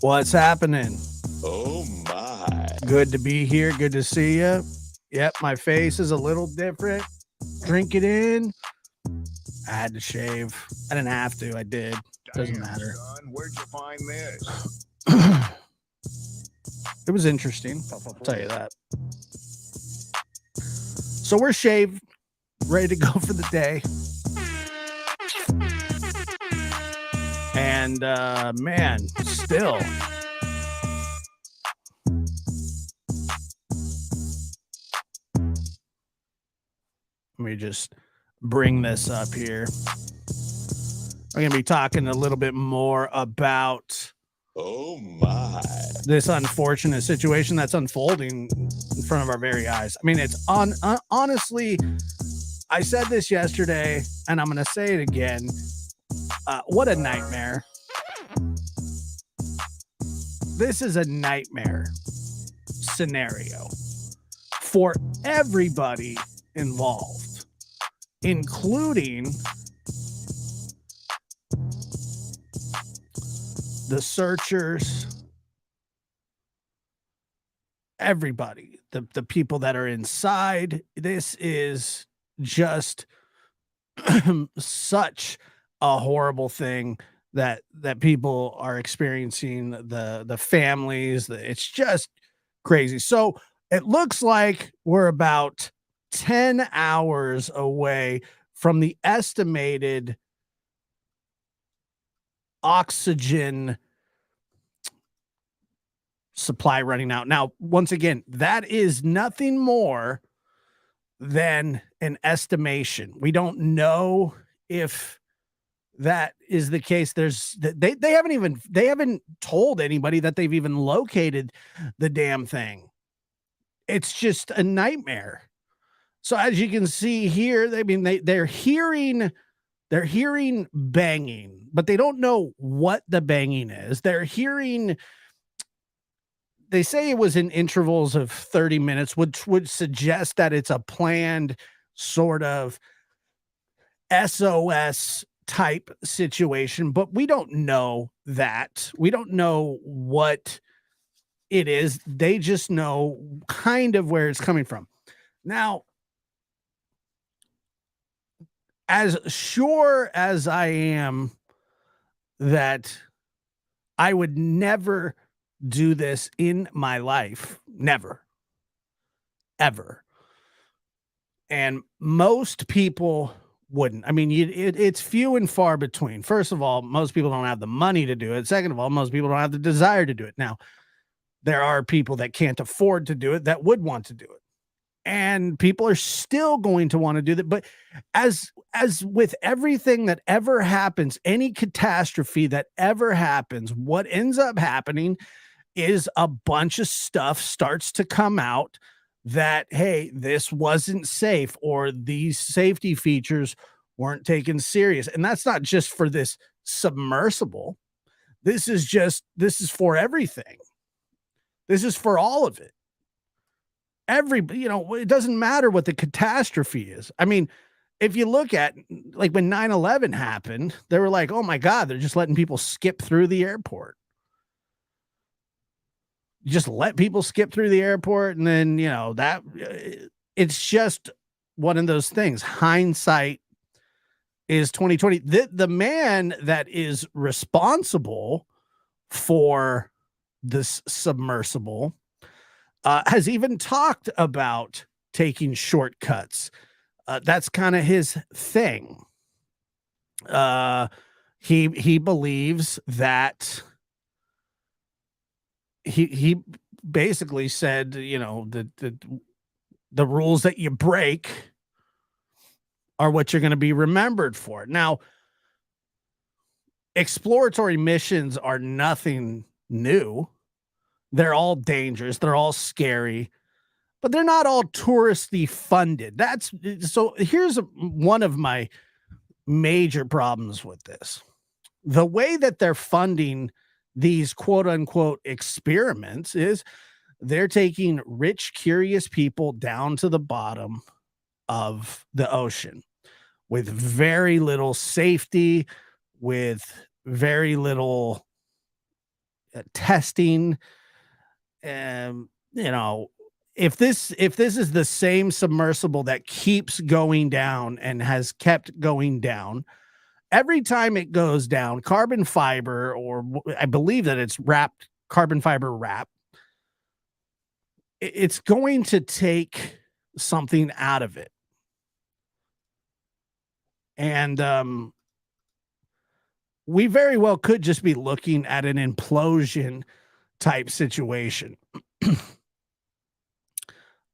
What's happening? Oh my. Good to be here. Good to see you. Yep, my face is a little different. Drink it in. I had to shave. I didn't have to. I did. Doesn't matter. Son, where'd you find this? It was interesting. I'll tell you that. So we're shaved, ready to go for the day. And man, still. Let me just bring this up here. I'm going to be talking a little bit more about Oh my. this unfortunate situation that's unfolding in front of our very eyes. I mean, it's honestly, I said this yesterday, and I'm going to say it again. What a nightmare. This is a nightmare scenario for everybody involved, including the searchers, everybody, the people that are inside. This is just such a horrible thing that people are experiencing, the families. It's just crazy. So it looks like we're about 10 hours away from the estimated oxygen supply running out. Now, once again, that is nothing more than an estimation. We don't know if that is the case. They haven't told anybody that they've even located the damn thing. It's just a nightmare. So as you can see here, they're hearing banging, but they don't know what the banging is. They say it was in intervals of 30 minutes, which would suggest that it's a planned sort of SOS type situation, but we don't know that. We don't know what it is. They just know kind of where it's coming from. Now, as sure as I am that I would never do this in my life, never, ever. And most people wouldn't. I mean, it's few and far between. First of all, most people don't have the money to do it. Second of all, most people don't have the desire to do it. Now, there are people that can't afford to do it that would want to do it. And people are still going to want to do that. But as with everything that ever happens, any catastrophe that ever happens, what ends up happening is a bunch of stuff starts to come out that, hey, this wasn't safe, or these safety features weren't taken serious. And that's not just for this submersible. This is for everything. This is for all of it. It doesn't matter what the catastrophe is. I mean, if you look at, like, when 9/11 happened, they were like, oh my God, they're just letting people skip through the airport. You just let people skip through the airport, and then, that it's just one of those things. Hindsight is 2020. The man that is responsible for this submersible has even talked about taking shortcuts. That's kind of his thing. He believes that he basically said, the rules that you break are what you're going to be remembered for. Now, exploratory missions are nothing new. They're all dangerous. They're all scary, but they're not all touristy funded. So here's one of my major problems with this. The way that they're funding these quote unquote experiments is they're taking rich, curious people down to the bottom of the ocean with very little safety, with very little testing. You know, if this is the same submersible that keeps going down and has kept going down, every time it goes down, carbon fiber, or I believe that it's wrapped carbon fiber wrap, it's going to take something out of it. And we very well could just be looking at an implosion type situation.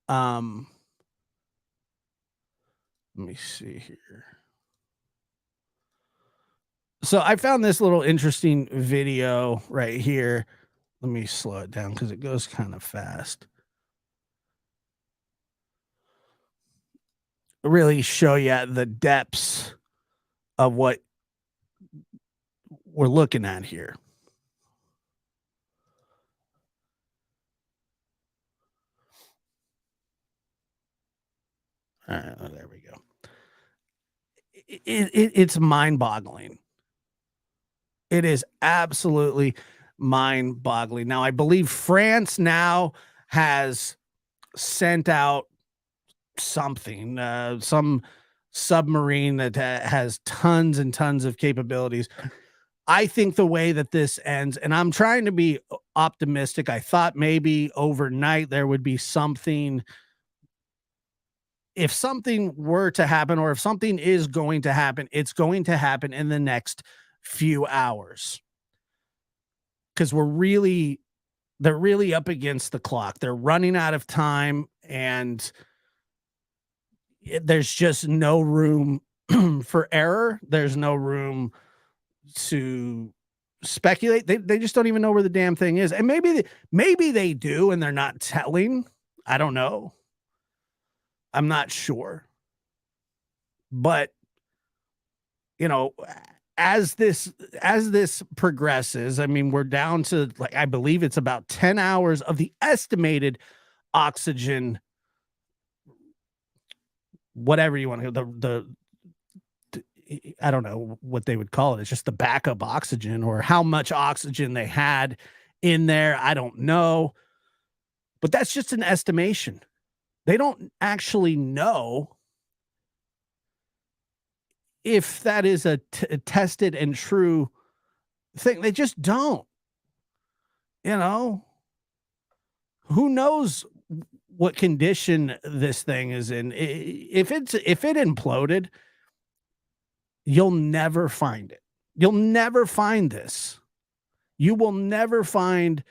Let me see here. So I found this little interesting video right here. Let me slow it down because it goes kind of fast. Really show you the depths of what we're looking at here. There we go. It's mind-boggling. It is absolutely mind-boggling. Now, I believe France now has sent out something, some submarine that has tons and tons of capabilities. I think the way that this ends, and I'm trying to be optimistic. I thought maybe overnight there would be something. If something were to happen, or if something is going to happen, it's going to happen in the next few hours. Because they're really up against the clock. They're running out of time, and there's just no room for error. There's no room to speculate. They just don't even know where the damn thing is. And maybe they do, and they're not telling. I don't know. I'm not sure. But you know, as this progresses, I mean, we're down to, like, I believe it's about 10 hours of the estimated oxygen, whatever you want to, the I don't know what they would call it. It's just the backup oxygen, or how much oxygen they had in there. I don't know. But that's just an estimation. They don't actually know if that is a tested and true thing. They just don't. You know, who knows what condition this thing is in? If it imploded, you'll never find it. You'll never find this. You will never find,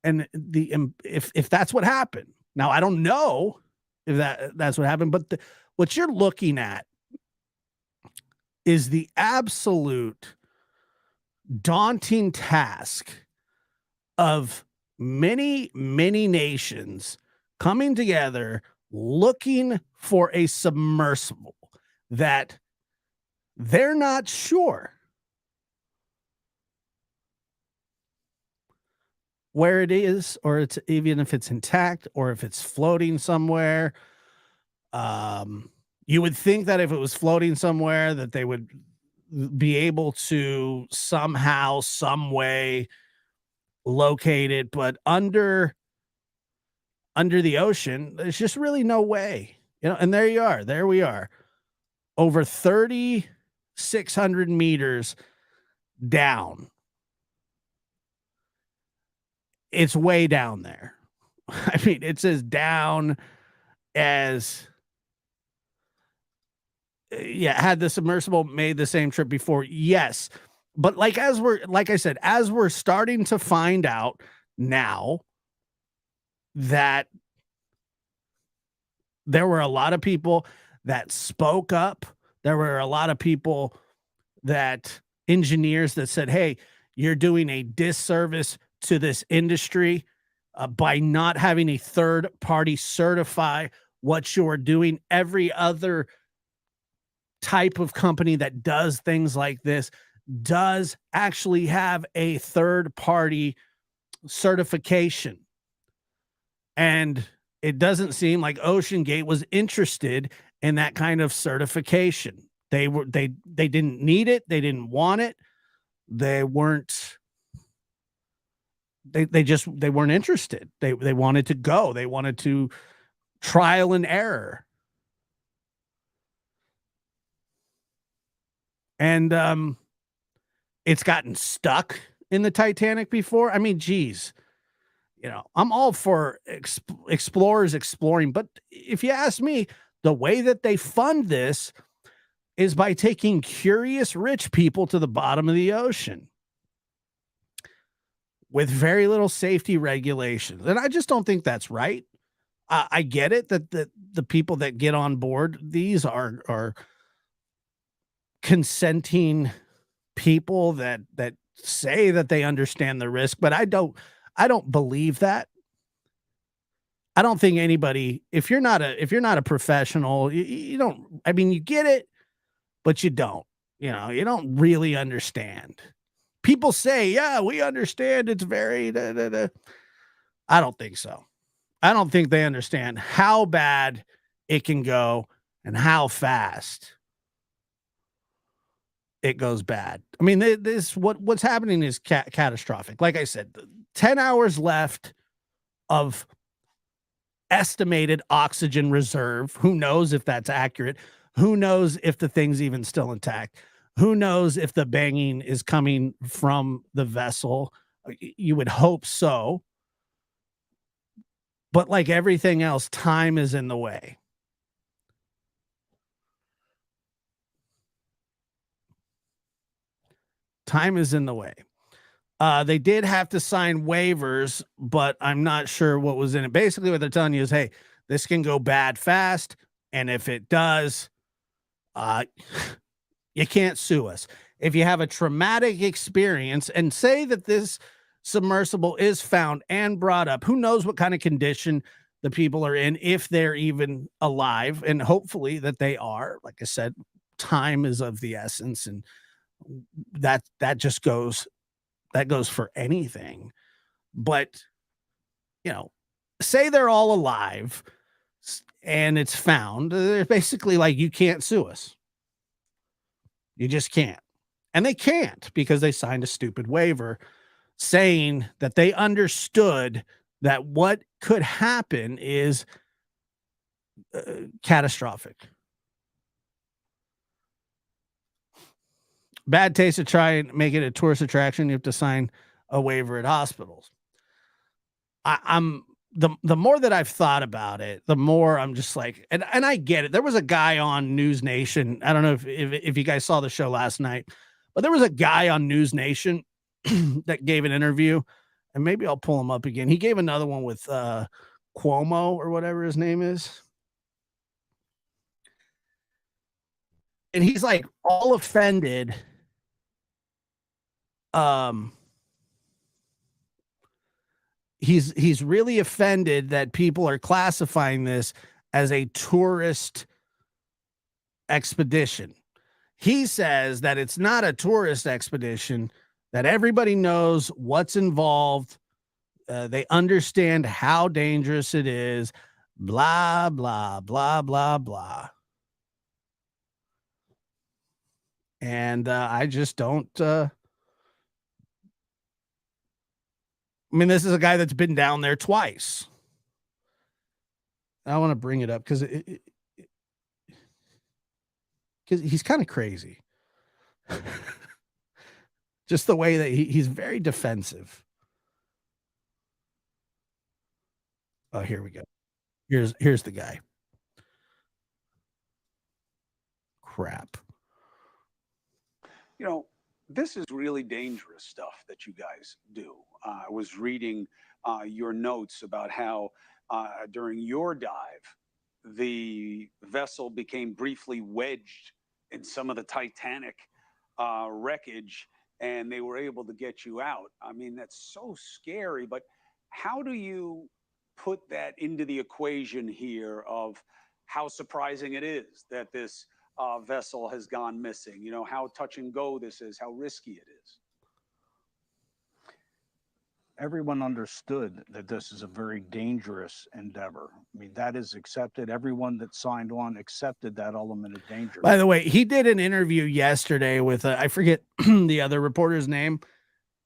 and if that's what happened. Now, I don't know if that's what happened, but what you're looking at is the absolute daunting task of many, many nations coming together looking for a submersible that they're not sure where it is, or it's even if it's intact, or if it's floating somewhere. You would think that if it was floating somewhere, that they would be able to somehow, some way locate it, but under the ocean, there's just really no way. You know, and there you are. There we are. Over 3,600 meters down. It's way down there. I mean, it's as down as, had the submersible made the same trip before? Yes. But like I said, as we're starting to find out now that there were a lot of people that spoke up. There were a lot of people engineers that said, hey, you're doing a disservice to this industry by not having a third party certify what you're doing. Every other type of company that does things like this does actually have a third party certification. And it doesn't seem like Ocean Gate was interested in that kind of certification. They didn't need it, they didn't want it. They weren't they weren't interested. They wanted to go. They wanted to trial and error. And it's gotten stuck in the Titanic before. I mean, geez, I'm all for explorers exploring, but if you ask me, the way that they fund this is by taking curious rich people to the bottom of the ocean with very little safety regulations. And I just don't think that's right. I get it that the people that get on board these are consenting people that say that they understand the risk, but I don't believe that. I don't think anybody, if you're not a professional, you don't, I mean, you get it, but you don't. You don't really understand. People say, "Yeah, we understand. It's very da, da, da." I don't think so. I don't think they understand how bad it can go and how fast it goes bad. I mean, this what's happening is catastrophic. Like I said, 10 hours left of estimated oxygen reserve. Who knows if that's accurate? Who knows if the thing's even still intact? Who knows if the banging is coming from the vessel? You would hope so. But like everything else, time is in the way. Time is in the way. They did have to sign waivers, but I'm not sure what was in it. Basically, what they're telling you is, hey, this can go bad fast. And if it does, uh, you can't sue us. If you have a traumatic experience and say that this submersible is found and brought up, who knows what kind of condition the people are in, if they're even alive, and hopefully that they are. Like I said, time is of the essence, and that just goes for anything. But you know, say they're all alive and it's found, they're basically like, you can't sue us. You just can't. And they can't because they signed a stupid waiver saying that they understood that what could happen is catastrophic. Bad taste to try and make it a tourist attraction. You have to sign a waiver at hospitals. I'm the more that I've thought about it, the more I'm just like, and I get it. There was a guy on News Nation. I don't know if you guys saw the show last night, but there was a guy on News Nation that gave an interview, and maybe I'll pull him up again. He gave another one with Cuomo or whatever his name is. And he's like all offended. Um, he's really offended that people are classifying this as a tourist expedition. He says that it's not a tourist expedition, that everybody knows what's involved. They understand how dangerous it is, blah, blah, blah, blah, blah. And I just don't. I mean, this is a guy that's been down there twice. I want to bring it up because he's kind of crazy. Just the way that he's very defensive. Oh, here we go. Here's the guy. Crap. You know, this is really dangerous stuff that you guys do. I was reading your notes about how during your dive, the vessel became briefly wedged in some of the Titanic wreckage and they were able to get you out. I mean, that's so scary, but how do you put that into the equation here of how surprising it is that this vessel has gone missing. You know, how touch and go this is, how risky it is. Everyone understood that this is a very dangerous endeavor. I mean, that is accepted. Everyone that signed on accepted that element of danger. By the way, he did an interview yesterday with I forget the other reporter's name.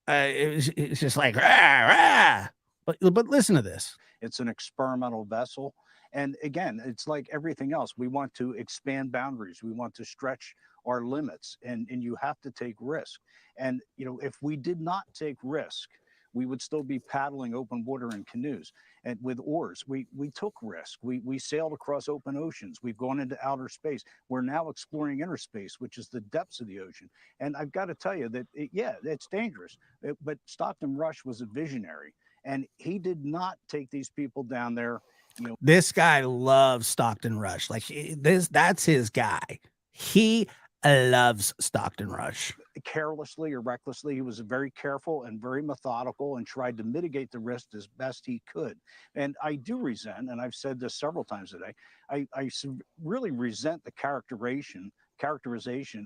It's just like rah, rah. But listen to this. It's an experimental vessel. And again, it's like everything else. We want to expand boundaries. We want to stretch our limits, and you have to take risk. And, you know, if we did not take risk, we would still be paddling open water in canoes and with oars. We took risk. We sailed across open oceans. We've gone into outer space. We're now exploring inner space, which is the depths of the ocean. And I've got to tell you that, it's dangerous. But Stockton Rush was a visionary, and he did not take these people down there. You know, this guy loves Stockton Rush. Like that's his guy. He loves Stockton Rush. Carelessly or recklessly. He was very careful and very methodical and tried to mitigate the risk as best he could. And I do resent, and I've said this several times today, I really resent the characterization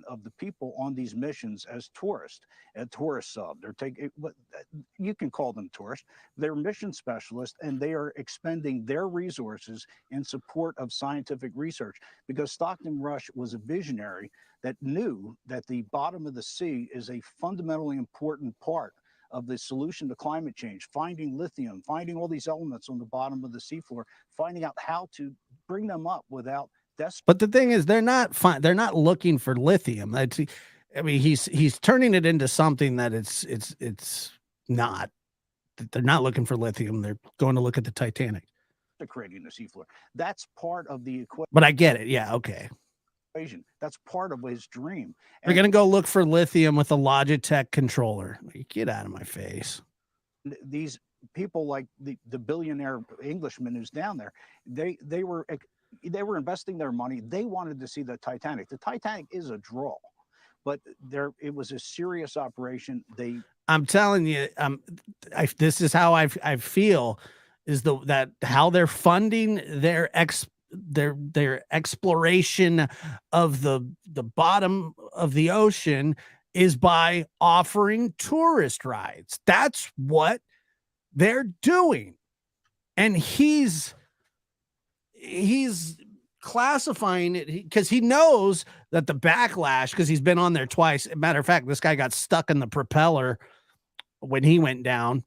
of the people on these missions as tourists, a tourist sub. They're taking, you can call them tourists. They're mission specialists, and they are expending their resources in support of scientific research, because Stockton Rush was a visionary that knew that the bottom of the sea is a fundamentally important part of the solution to climate change, finding lithium, finding all these elements on the bottom of the seafloor, finding out how to bring them up without. But the thing is, they're not looking for lithium. I mean, he's turning it into something that it's not. They're not looking for lithium. They're going to look at the Titanic. Creating the seafloor. That's part of the equation. But I get it. Yeah. Okay. That's part of his dream. They're going to go look for lithium with a Logitech controller. Get out of my face. These people, like the billionaire Englishman who's down there, they were investing their money. They wanted to see the Titanic. The Titanic is a draw, but it was a serious operation. I'm telling you, this is how I feel, is that how they're funding their exploration of the bottom of the ocean is by offering tourist rides. That's what they're doing. And he's classifying it because he knows that the backlash, because he's been on there twice. Matter of fact, this guy got stuck in the propeller when he went down.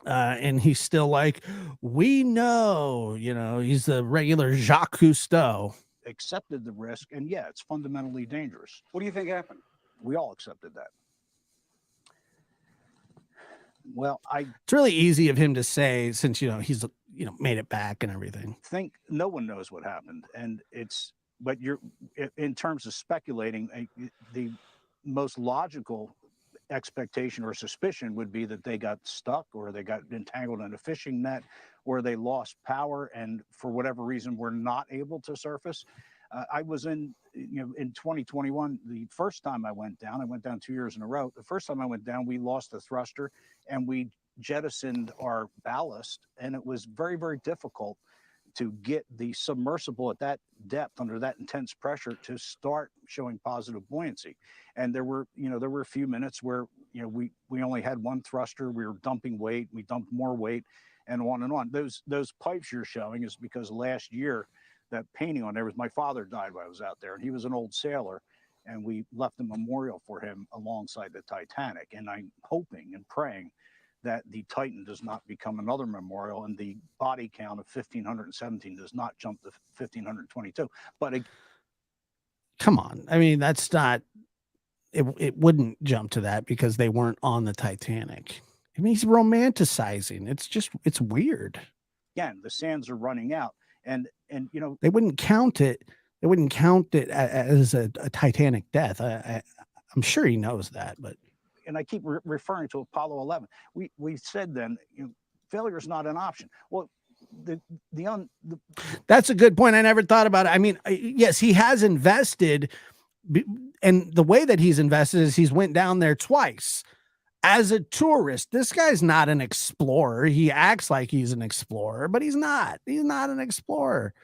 And he's still like, we know, he's the regular Jacques Cousteau. Accepted the risk, and yeah, it's fundamentally dangerous. What do you think happened? We all accepted that. Well, it's really easy of him to say, since he's made it back and everything. Think no one knows what happened, and but in terms of speculating, the most logical expectation or suspicion would be that they got stuck, or they got entangled in a fishing net, or they lost power and for whatever reason were not able to surface. I was in 2021, the first time I went down 2 years in a row. The first time I went down, we lost the thruster and we jettisoned our ballast, and it was very, very difficult to get the submersible at that depth under that intense pressure to start showing positive buoyancy. And there were a few minutes where, we only had one thruster, we were dumping weight, we dumped more weight, and on and on. Those pipes you're showing is because last year that painting on there was, my father died while I was out there, and he was an old sailor, and we left a memorial for him alongside the Titanic. And I'm hoping and praying that the Titan does not become another memorial, and the body count of 1,517 does not jump to 1,522. But come on, I mean, that's not. It wouldn't jump to that because they weren't on the Titanic. I mean, he's romanticizing. It's weird. Again, the sands are running out, and they wouldn't count it. They wouldn't count it as a Titanic death. I'm sure he knows that, but. And I keep referring to Apollo 11. We said then, failure is not an option. Well, that's a good point. I never thought about it. I mean, yes, he has invested, and the way that he's invested is he's went down there twice as a tourist. This guy's not an explorer. He acts like he's an explorer, but he's not. He's not an explorer.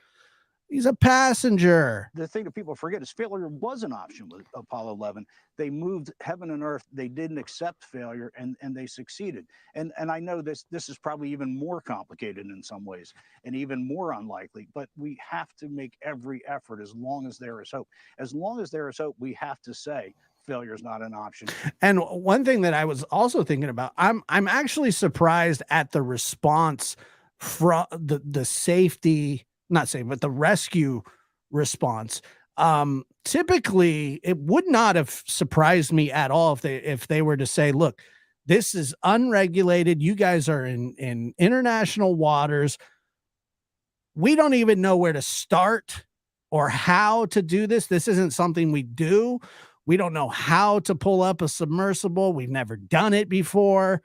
He's a passenger. The thing that people forget is failure was an option with Apollo 11. They moved heaven and earth. They didn't accept failure, and they succeeded. And I know this is probably even more complicated in some ways and even more unlikely, but we have to make every effort as long as there is hope. As long as there is hope, we have to say failure is not an option. And one thing that I was also thinking about, I'm actually surprised at the response from the safety, not safe, but the rescue response. Typically it would not have surprised me at all if they were to say, look, this is unregulated. You guys are in international waters. We don't even know where to start or how to do this. This isn't something we do. We don't know how to pull up a submersible. We've never done it before.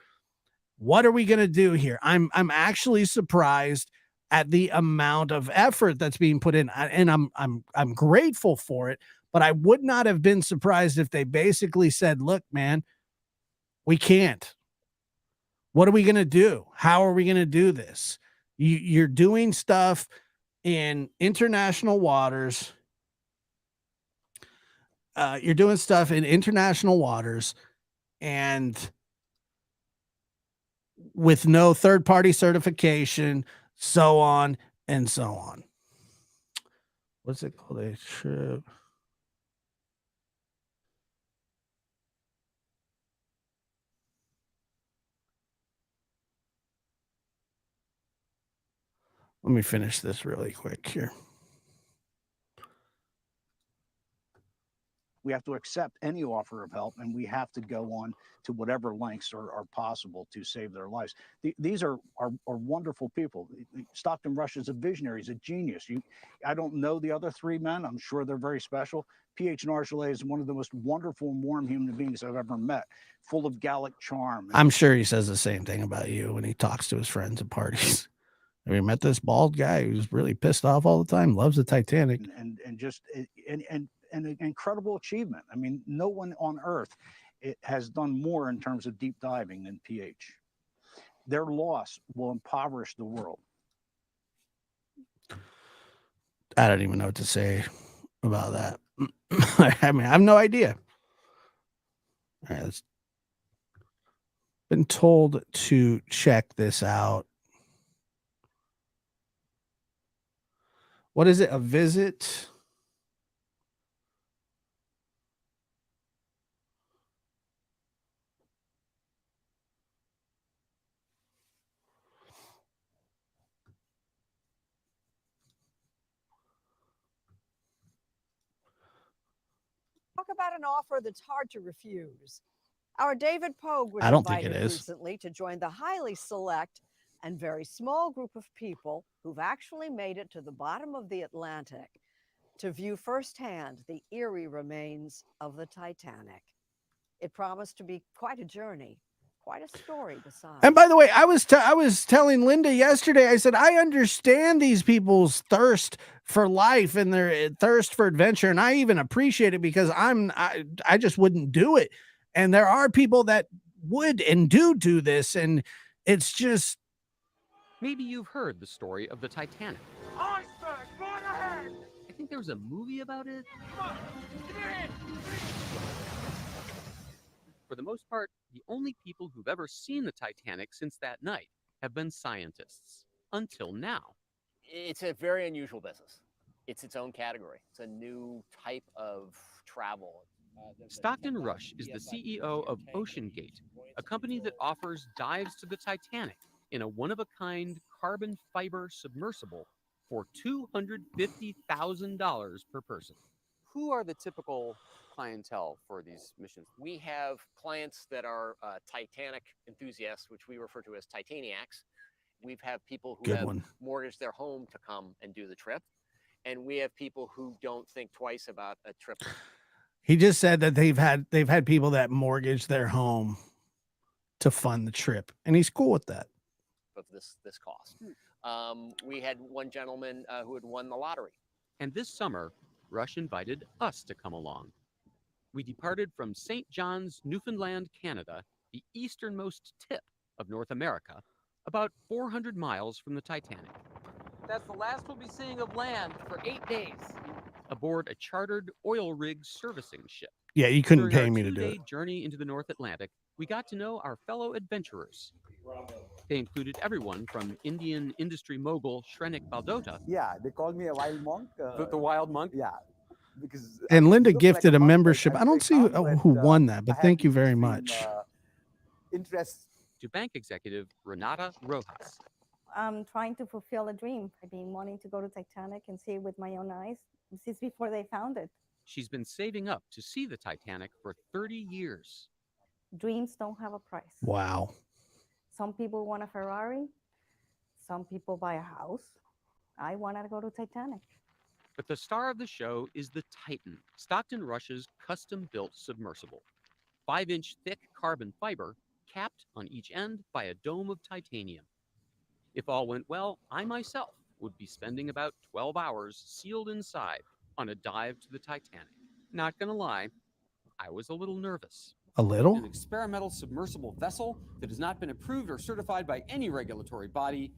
What are we going to do here? I'm actually surprised at the amount of effort that's being put in, and I'm grateful for it, but I would not have been surprised if they basically said, look, man, we can't. What are we going to do? How are we going to do this? You're doing stuff in international waters. You're doing stuff in international waters and with no third-party certification, so on and so on. What's it called? A trip. Let me finish this really quick here. We have to accept any offer of help, and we have to go on to whatever lengths are possible to save their lives. These are wonderful people. Stockton Rush is a visionary. He's a genius. I don't know the other three men. I'm sure they're very special. P.H. Nargeolet is one of the most wonderful and warm human beings I've ever met, full of Gallic charm. I'm sure he says the same thing about you when he talks to his friends at parties. Have you met this bald guy who's really pissed off all the time, loves the Titanic? And just an incredible achievement. I mean, no one on Earth has done more in terms of deep diving than PH. Their loss will impoverish the world. I don't even know what to say about that. I mean, I have no idea. All right, let's been told to check this out. What is it? A visit? Talk about an offer that's hard to refuse. Our David Pogue was I don't think it invited is. recently to join the highly select and very small group of people who've actually made it to the bottom of the Atlantic to view firsthand the eerie remains of the Titanic. It promised to be quite a journey, quite a story besides. And by the way, I was telling Linda yesterday, I said, I understand these people's thirst for life and their thirst for adventure. And I even appreciate it because I just wouldn't do it. And there are people that would and do this. And it's just. Maybe you've heard the story of the Titanic. Iceberg, right ahead! I think there was a movie about it. Come on, get in! For the most part, the only people who've ever seen the Titanic since that night have been scientists. Until now. It's a very unusual business. It's its own category. It's a new type of travel. Stockton Rush is the CEO of OceanGate, a company that offers dives to the Titanic in a one-of-a-kind carbon fiber submersible for $250,000 per person. Who are the typical clientele for these missions? We have clients that are Titanic enthusiasts, which we refer to as Titaniacs. We've had people who have mortgaged their home to come and do the trip. And we have people who don't think twice about a trip. He just said that they've had people that mortgage their home to fund the trip, and he's cool with that. Of this cost. We had one gentleman who had won the lottery. And this summer, Rush invited us to come along. We departed from St. John's, Newfoundland, Canada, the easternmost tip of North America, about 400 miles from the Titanic. That's the last we'll be seeing of land for 8 days. Aboard a chartered oil rig servicing ship. Yeah, you couldn't During our pay me to do it. 2-day journey into the North Atlantic, we got to know our fellow adventurers. They included everyone from Indian industry mogul Shrenik Baldota. Yeah, they call me a wild monk. The wild monk? Yeah, because And I Linda look like gifted a monk, but membership. I'm I don't very see calm, who but, won that, I but have thank you these very extreme, much. Interests. To bank executive Renata Rojas. I'm trying to fulfill a dream. I've been wanting to go to Titanic and see it with my own eyes since before they found it. She's been saving up to see the Titanic for 30 years. Dreams don't have a price. Wow. Some people want a Ferrari. Some people buy a house. I wanted to go to Titanic. But the star of the show is the Titan, Stockton Rush's custom-built submersible. 5-inch thick carbon fiber capped on each end by a dome of titanium. If all went well, I myself would be spending about 12 hours sealed inside on a dive to the Titanic. Not gonna lie, I was a little nervous. A little? An experimental submersible vessel that has not been approved or certified by any regulatory body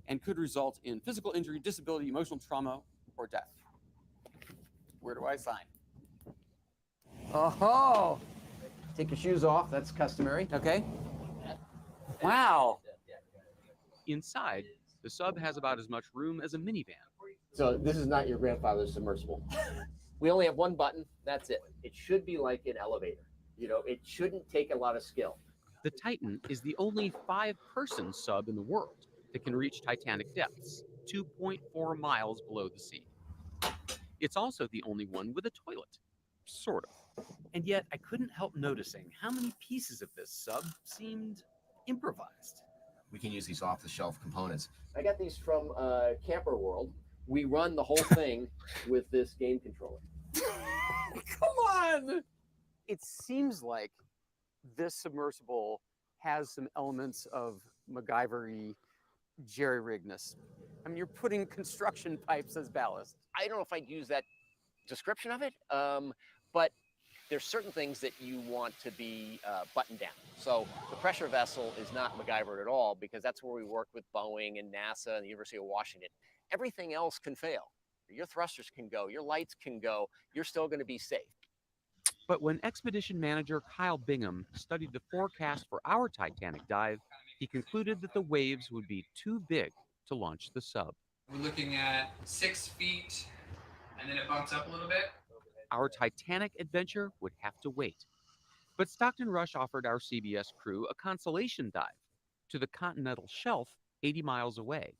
and could result in physical injury, disability, emotional trauma, or death. Where do I sign? Oh, take your shoes off. That's customary. Okay. Wow. Inside, the sub has about as much room as a minivan. So this is not your grandfather's submersible. We only have one button. That's it. It should be like an elevator. You know, it shouldn't take a lot of skill. The Titan is the only 5-person sub in the world that can reach Titanic depths, 2.4 miles below the sea. It's also the only one with a toilet, sort of. And yet, I couldn't help noticing how many pieces of this sub seemed improvised. We can use these off-the-shelf components. I got these from Camper World. We run the whole thing with this game controller. Come on! It seems like this submersible has some elements of MacGyver-y jerry-rigness. I mean, you're putting construction pipes as ballast. I don't know if I'd use that description of it, but there's certain things that you want to be buttoned down. So the pressure vessel is not MacGyver at all, because that's where we work with Boeing and NASA and the University of Washington. Everything else can fail. Your thrusters can go, your lights can go, you're still going to be safe. But when expedition manager Kyle Bingham studied the forecast for our Titanic dive, he concluded that the waves would be too big to launch the sub. We're looking at 6 feet, and then it bumps up a little bit. Our Titanic adventure would have to wait. But Stockton Rush offered our CBS crew a consolation dive to the continental shelf 80 miles away.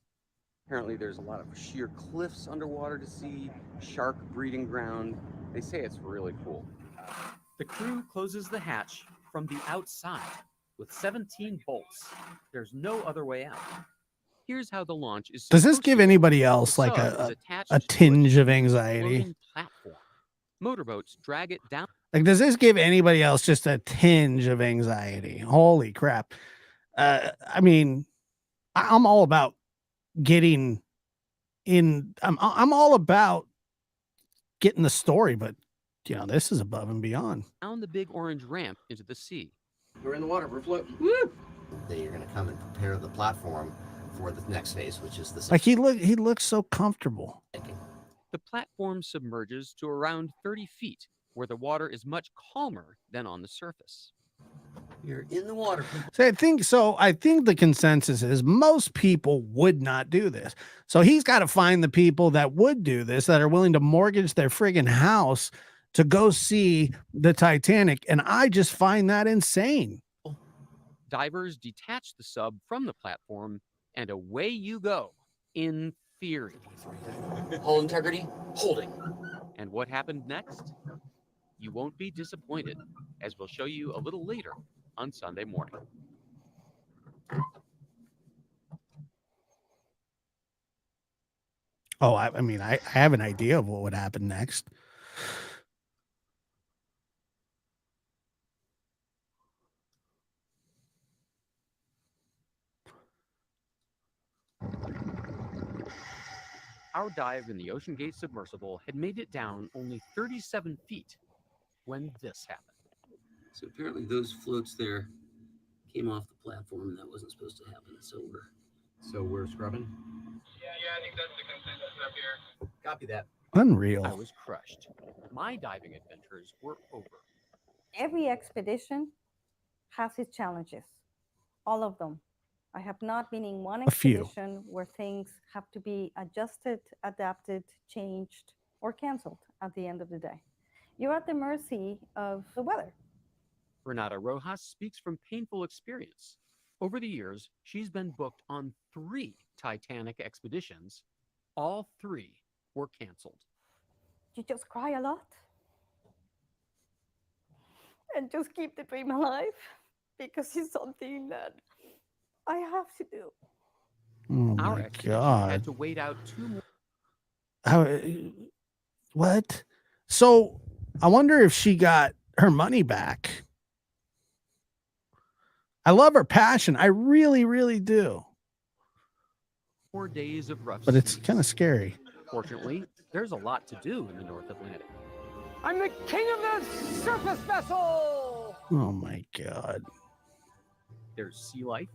Apparently there's a lot of sheer cliffs underwater to see, shark breeding ground. They say it's really cool. The crew closes the hatch from the outside with 17 bolts. There's no other way out. Here's how the launch is. Does this give anybody else like a tinge of anxiety? Platform. Motorboats drag it down. Like, does this give anybody else just a tinge of anxiety? Holy crap. I mean, I'm all about getting in. I'm all about getting the story, but you know, this is above and beyond. Down the big orange ramp into the sea. We're in the water. We're floating. Woo! They are going to come and prepare the platform for the next phase, which is the. Like he looks so comfortable. The platform submerges to around 30 feet, where the water is much calmer than on the surface. You're in the water. So I think the consensus is most people would not do this. So he's got to find the people that would do this, that are willing to mortgage their friggin' house to go see the Titanic. And I just find that insane. Divers detach the sub from the platform, and away you go, in theory. Hull integrity, holding. And what happened next? You won't be disappointed, as we'll show you a little later on Sunday morning. Oh, I mean, I have an idea of what would happen next. Our dive in the Ocean Gate submersible had made it down only 37 feet when this happened. So apparently those floats there came off the platform, and that wasn't supposed to happen. So we're So we're scrubbing? Yeah, I think that's the consensus up here. Copy that. Unreal. I was crushed. My diving adventures were over. Every expedition has its challenges, all of them. I have not been in one A few. expedition where things have to be adjusted, adapted, changed, or canceled at the end of the day. You're at the mercy of the weather. Renata Rojas speaks from painful experience. Over the years, she's been booked on 3 Titanic expeditions. All 3 were canceled. You just cry a lot and just keep the dream alive because it's something that I have to do. Oh Our my expedition God. had to wait out 2 more. How, what? So I wonder if she got her money back. I love her passion. I really, really do. days of rough But it's seas. kind of scary. Fortunately, there's a lot to do in the North Atlantic. I'm the king of the surface vessel! Oh my God. There's sea life,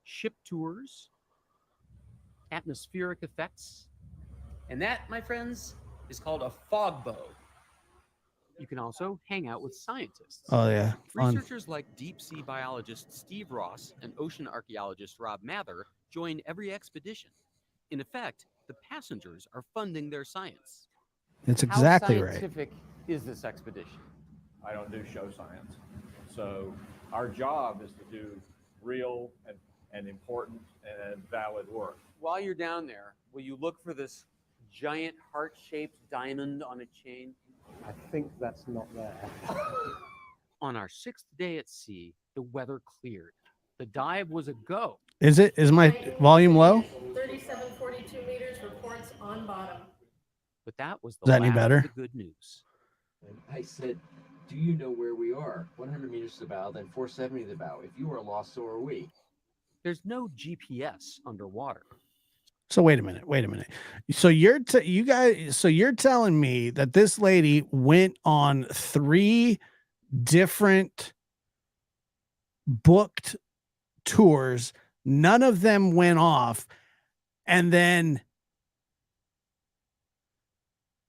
ship tours, atmospheric effects, and that, my friends, is called a fog bow. You can also hang out with scientists. Oh yeah. Fun. Researchers like deep sea biologist Steve Ross and ocean archaeologist Rob Mather join every expedition. In effect, the passengers are funding their science. It's exactly How right. scientific is this expedition? I don't do show science. So our job is to do real and important and valid work. While you're down there, will you look for this giant heart-shaped diamond on a chain? I think that's not there. On our 6th day at sea, the weather cleared. The dive was a go. Is it? Is my volume low? 3742 meters, reports on bottom. But that was the Is that any last better? of the good news. And I said, do you know where we are? 100 meters to the bow, then 470 to the bow. If you are lost, so are we. There's no GPS underwater. So wait a minute. So you're telling me that this lady went on 3 different booked tours, none of them went off, and then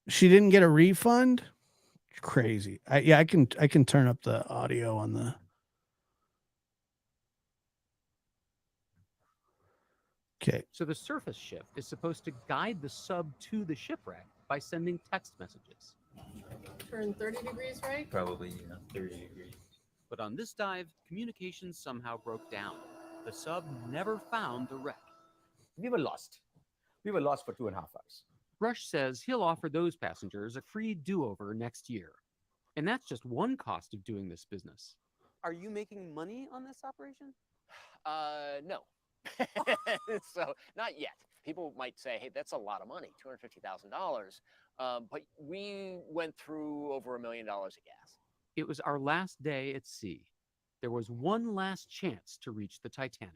she didn't get a refund? Crazy. I can turn up the audio on the. Okay. So the surface ship is supposed to guide the sub to the shipwreck by sending text messages. Turn 30 degrees right? Probably, yeah, 30 degrees. But on this dive, communications somehow broke down. The sub never found the wreck. We were lost. We were lost for 2.5 hours. Rush says he'll offer those passengers a free do-over next year. And that's just one cost of doing this business. Are you making money on this operation? No. So not yet. People might say, hey, that's a lot of money, $250,000. But we went through over $1 million of gas. It was our last day at sea. There was one last chance to reach the Titanic.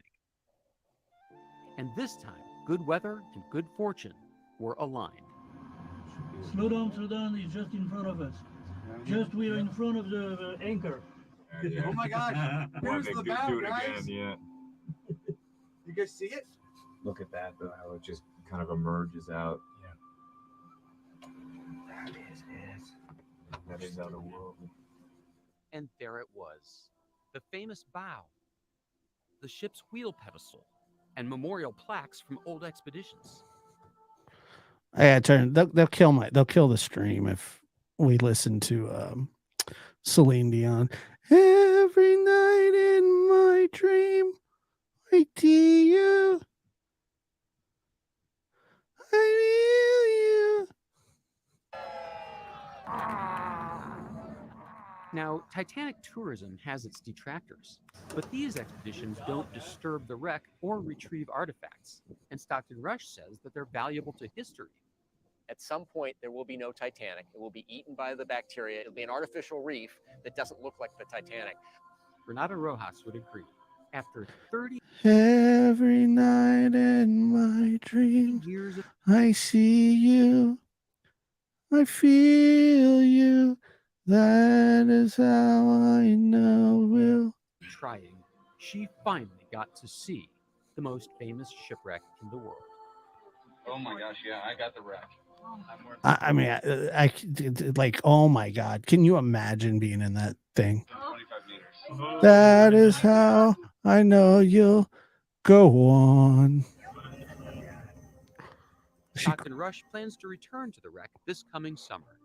And this time, good weather and good fortune were aligned. Slow down, it's just in front of us. Just we are in front of the anchor. Oh my gosh, there's the bow, guys. Yeah. You guys see it? Look at that though, how it just kind of emerges out. Yeah. That is otherworldly. And there it was, the famous bow, the ship's wheel pedestal, and memorial plaques from old expeditions. I gotta turn. They'll kill the stream if we listen to Celine Dion. Every night in my dream, I see you. I feel you. Now, Titanic tourism has its detractors, but these expeditions don't disturb the wreck or retrieve artifacts. And Stockton Rush says that they're valuable to history. At some point, there will be no Titanic. It will be eaten by the bacteria. It'll be an artificial reef that doesn't look like the Titanic. Renata Rojas would agree. After 30 Every night in my dreams, I see you. I feel you. That is how I know will. trying, she finally got to see the most famous shipwreck in the world. Oh my gosh, yeah, I got the wreck. I mean, I like, oh my God, can you imagine being in that thing? 25 meters. That is how I know you'll go on. Stockton Rush plans to return to the wreck this coming summer.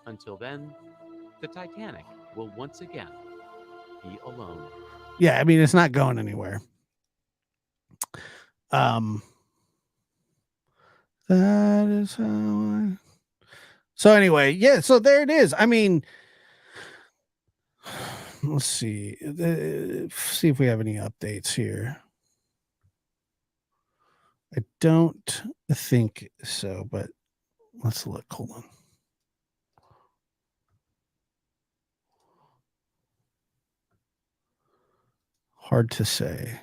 Until then, the Titanic will once again be alone. Yeah, I mean, it's not going anywhere. That is how I... So anyway, yeah, so there it is. I mean, let's see. See if we have any updates here. I don't think so, but let's look. Hold on. Hard to say.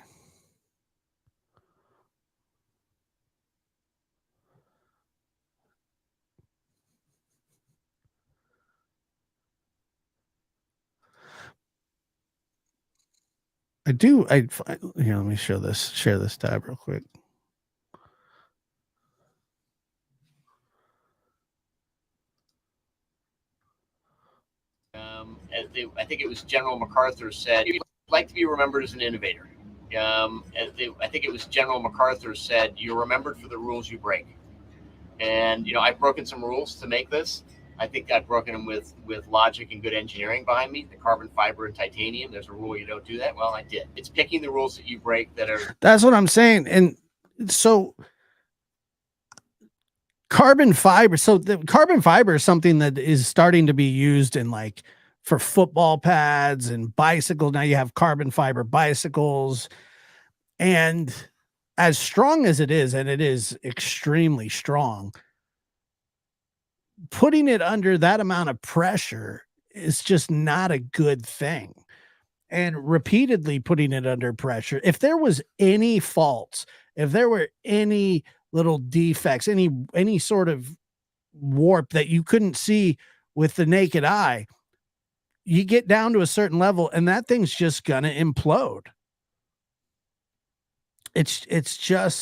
Here, let me share this tab real quick. I think it was General MacArthur said, "You'd like to be remembered as an innovator." I think it was General MacArthur said, "You're remembered for the rules you break." And I've broken some rules to make this. I think I've broken them with logic and good engineering behind me. The carbon fiber and titanium. There's a rule you don't do that. Well, I did. It's picking the rules that you break that are. That's what I'm saying. And so carbon fiber. So the carbon fiber is something that is starting to be used in like for football pads and bicycles. Now you have carbon fiber bicycles, and as strong as it is, and it is extremely strong, putting it under that amount of pressure is just not a good thing. And repeatedly putting it under pressure, if there was any faults, if there were any little defects, any sort of warp that you couldn't see with the naked eye, you get down to a certain level and that thing's just gonna implode. It's just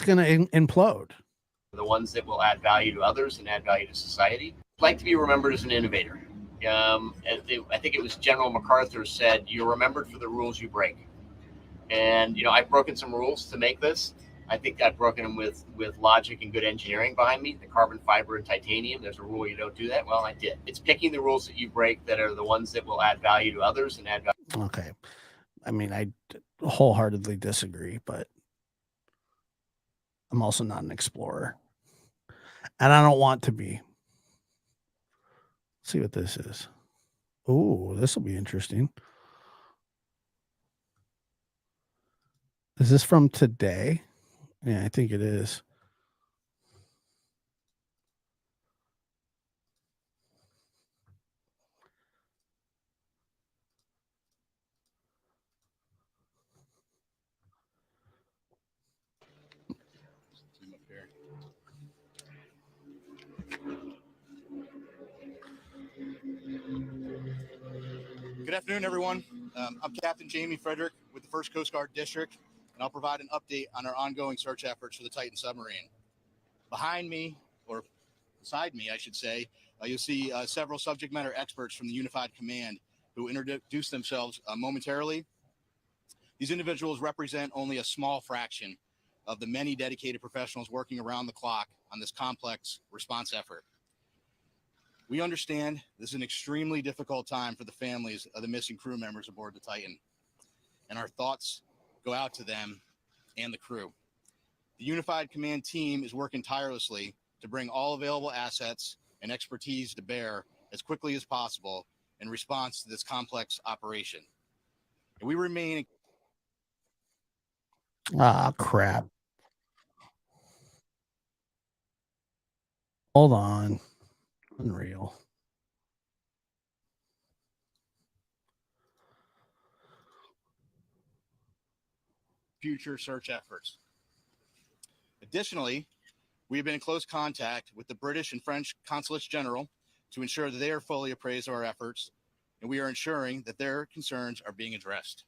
gonna implode. The ones that will add value to others and add value to society. I'd like to be remembered as an innovator. I think it was General MacArthur said, "You're remembered for the rules you break." And I've broken some rules to make this. I think I've broken them with logic and good engineering behind me. The carbon fiber and titanium. There's a rule you don't do that. Well, I did. It's picking the rules that you break that are the ones that will add value to others and add value. Okay, I mean, I wholeheartedly disagree, but I'm also not an explorer, and I don't want to be. Let's see what this is. Oh, this will be interesting. Is this from today? Yeah, I think it is. Good afternoon, everyone. I'm Captain Jamie Frederick with the 1st Coast Guard District, and I'll provide an update on our ongoing search efforts for the Titan submarine. Behind me, or beside me, I should say, you'll see several subject matter experts from the Unified Command who introduce themselves momentarily. These individuals represent only a small fraction of the many dedicated professionals working around the clock on this complex response effort. We understand this is an extremely difficult time for the families of the missing crew members aboard the Titan, and our thoughts go out to them and the crew. The Unified Command team is working tirelessly to bring all available assets and expertise to bear as quickly as possible in response to this complex operation. And we remain... Ah, crap. Hold on. Unreal. future search efforts. Additionally, we have been in close contact with the British and French consulates general to ensure that they are fully appraised of our efforts, and we are ensuring that their concerns are being addressed.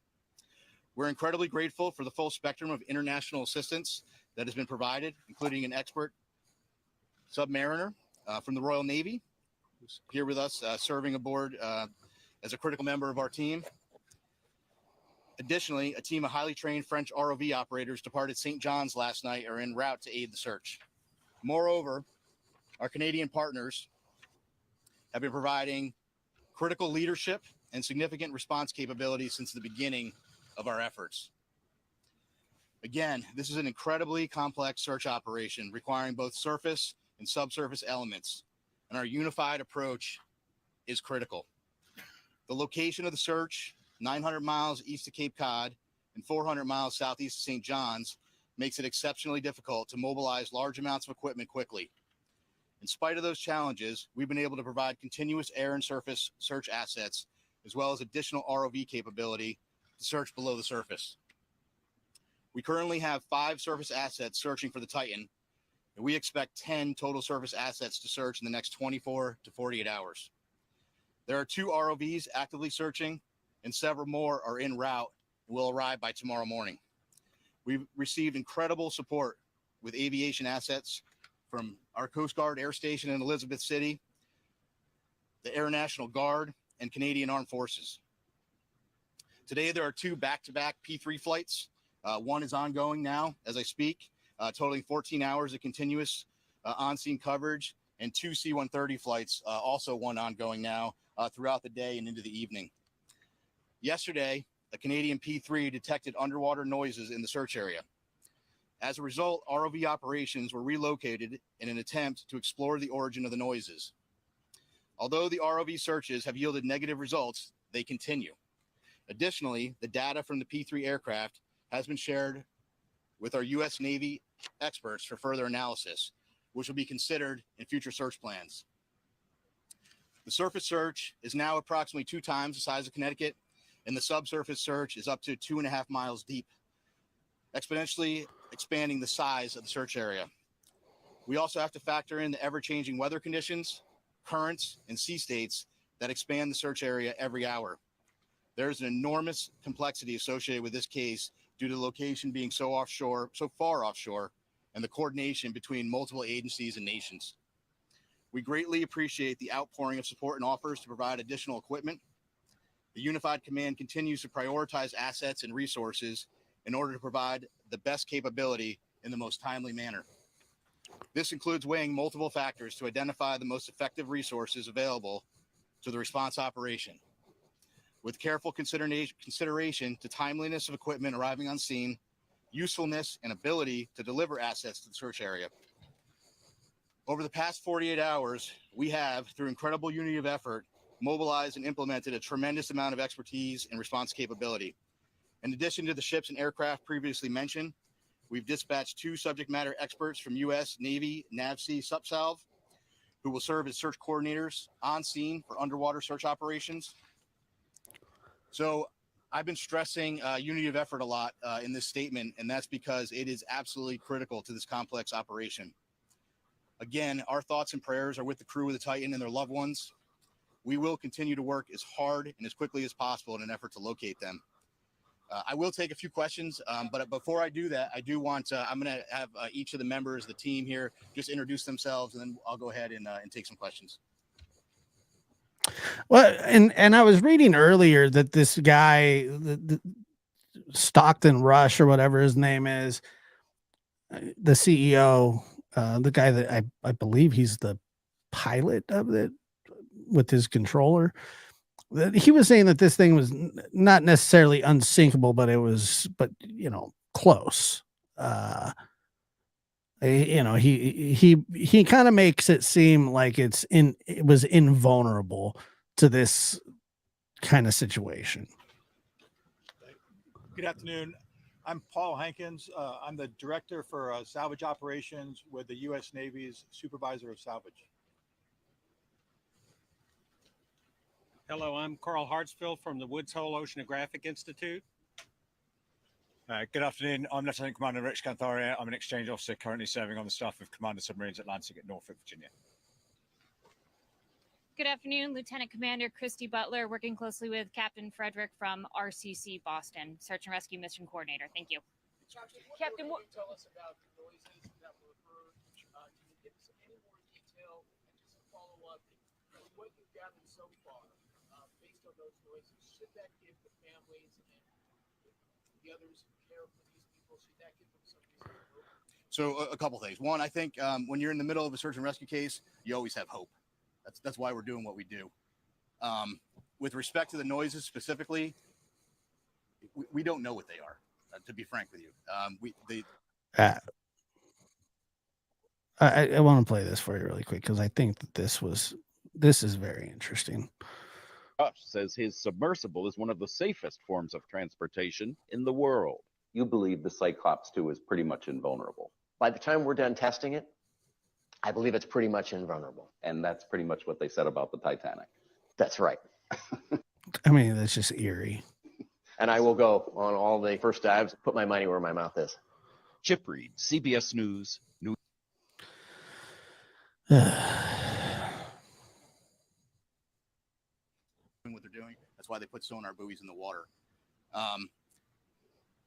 We're incredibly grateful for the full spectrum of international assistance that has been provided, including an expert submariner from the Royal Navy, who's here with us serving aboard as a critical member of our team. Additionally, a team of highly trained French ROV operators departed St. John's last night are en route to aid the search. Moreover, our Canadian partners have been providing critical leadership and significant response capabilities since the beginning of our efforts. Again, this is an incredibly complex search operation requiring both surface and subsurface elements, and our unified approach is critical. The location of the search, 900 miles east of Cape Cod and 400 miles southeast of St. John's, makes it exceptionally difficult to mobilize large amounts of equipment quickly. In spite of those challenges, we've been able to provide continuous air and surface search assets, as well as additional ROV capability to search below the surface. We currently have 5 surface assets searching for the Titan, and we expect 10 total surface assets to search in the next 24 to 48 hours. There are 2 ROVs actively searching, and several more are en route and will arrive by tomorrow morning. We've received incredible support with aviation assets from our Coast Guard Air Station in Elizabeth City, the Air National Guard, and Canadian Armed Forces. Today, there are 2 back-to-back P3 flights. One is ongoing now as I speak, totaling 14 hours of continuous on-scene coverage, and 2 C-130 flights, also one ongoing now throughout the day and into the evening. Yesterday, a Canadian P3 detected underwater noises in the search area. As a result, ROV operations were relocated in an attempt to explore the origin of the noises. Although the ROV searches have yielded negative results, they continue. Additionally, the data from the P3 aircraft has been shared with our U.S. Navy experts for further analysis, which will be considered in future search plans. The surface search is now approximately 2 times the size of Connecticut, and the subsurface search is up to 2.5 miles deep, exponentially expanding the size of the search area. We also have to factor in the ever-changing weather conditions, currents, and sea states that expand the search area every hour. There's an enormous complexity associated with this case due to the location being so far offshore, and the coordination between multiple agencies and nations. We greatly appreciate the outpouring of support and offers to provide additional equipment. The Unified Command continues to prioritize assets and resources in order to provide the best capability in the most timely manner. This includes weighing multiple factors to identify the most effective resources available to the response operation, with careful consideration to timeliness of equipment arriving on scene, usefulness, and ability to deliver assets to the search area. Over the past 48 hours, we have, through incredible unity of effort, mobilized and implemented a tremendous amount of expertise and response capability. In addition to the ships and aircraft previously mentioned, we've dispatched 2 subject matter experts from U.S. Navy NAVSEA SUPSALV, who will serve as search coordinators on scene for underwater search operations. So I've been stressing unity of effort a lot in this statement, and that's because it is absolutely critical to this complex operation. Again, our thoughts and prayers are with the crew of the Titan and their loved ones. We will continue to work as hard and as quickly as possible in an effort to locate them. I will take a few questions, but before I do that, I do want I'm going to have each of the members of the team here just introduce themselves, and then I'll go ahead and take some questions. Well, and I was reading earlier that this guy, the Stockton Rush or whatever his name is, the CEO, the guy that I believe he's the pilot of it with his controller, that he was saying that this thing was not necessarily unsinkable, but close. He kind of makes it seem like it was invulnerable to this kind of situation. Good afternoon. I'm Paul Hankins. I'm the director for salvage operations with the U.S. Navy's Supervisor of Salvage. Hello, I'm Carl Hartsfield from the Woods Hole Oceanographic Institute. Good afternoon. I'm Lieutenant Commander Rich Cantharia. I'm an exchange officer currently serving on the staff of Commander Submarines Atlantic at Norfolk, Virginia. Good afternoon, Lieutenant Commander Christy Butler, working closely with Captain Frederick from RCC Boston, Search and Rescue Mission Coordinator. Thank you. Captain, what can you tell us about the noises that were heard? Can you give us any more detail? And just to follow up, what you've gathered so far, based on those noises, should that give the families and the others who care for these people, should that give them some reason to hope? So a couple things. One, I think when you're in the middle of a search and rescue case, you always have hope. That's why we're doing what we do. With respect to the noises specifically, we don't know what they are. To be frank with you, I want to play this for you really quick because I think that this is very interesting. Rush says his submersible is one of the safest forms of transportation in the world. You believe the Cyclops 2 is pretty much invulnerable. By the time we're done testing it, I believe it's pretty much invulnerable. And that's pretty much what they said about the Titanic. That's right. I mean, that's just eerie. And I will go on all the first dives, put my money where my mouth is. Chip Reed, CBS News. What they're doing. That's why they put sonar buoys in the water.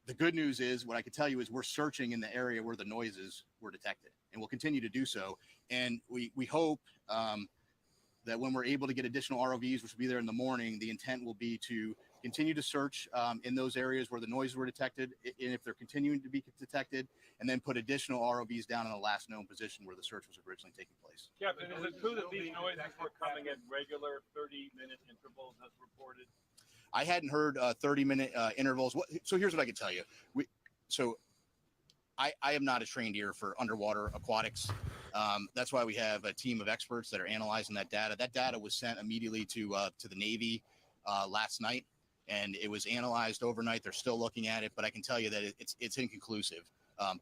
The good news is, what I can tell you is we're searching in the area where the noises were detected, and we'll continue to do so. And we hope that when we're able to get additional ROVs, which will be there in the morning, the intent will be to continue to search in those areas where the noises were detected, and if they're continuing to be detected, and then put additional ROVs down in the last known position where the search was originally taking place. Captain, is it true that these noises were coming at regular 30-minute intervals as reported? I hadn't heard 30-minute intervals. So here's what I can tell you. I am not a trained ear for underwater aquatics. That's why we have a team of experts that are analyzing that data. That data was sent immediately to the Navy last night, and it was analyzed overnight. They're still looking at it, but I can tell you that it's inconclusive.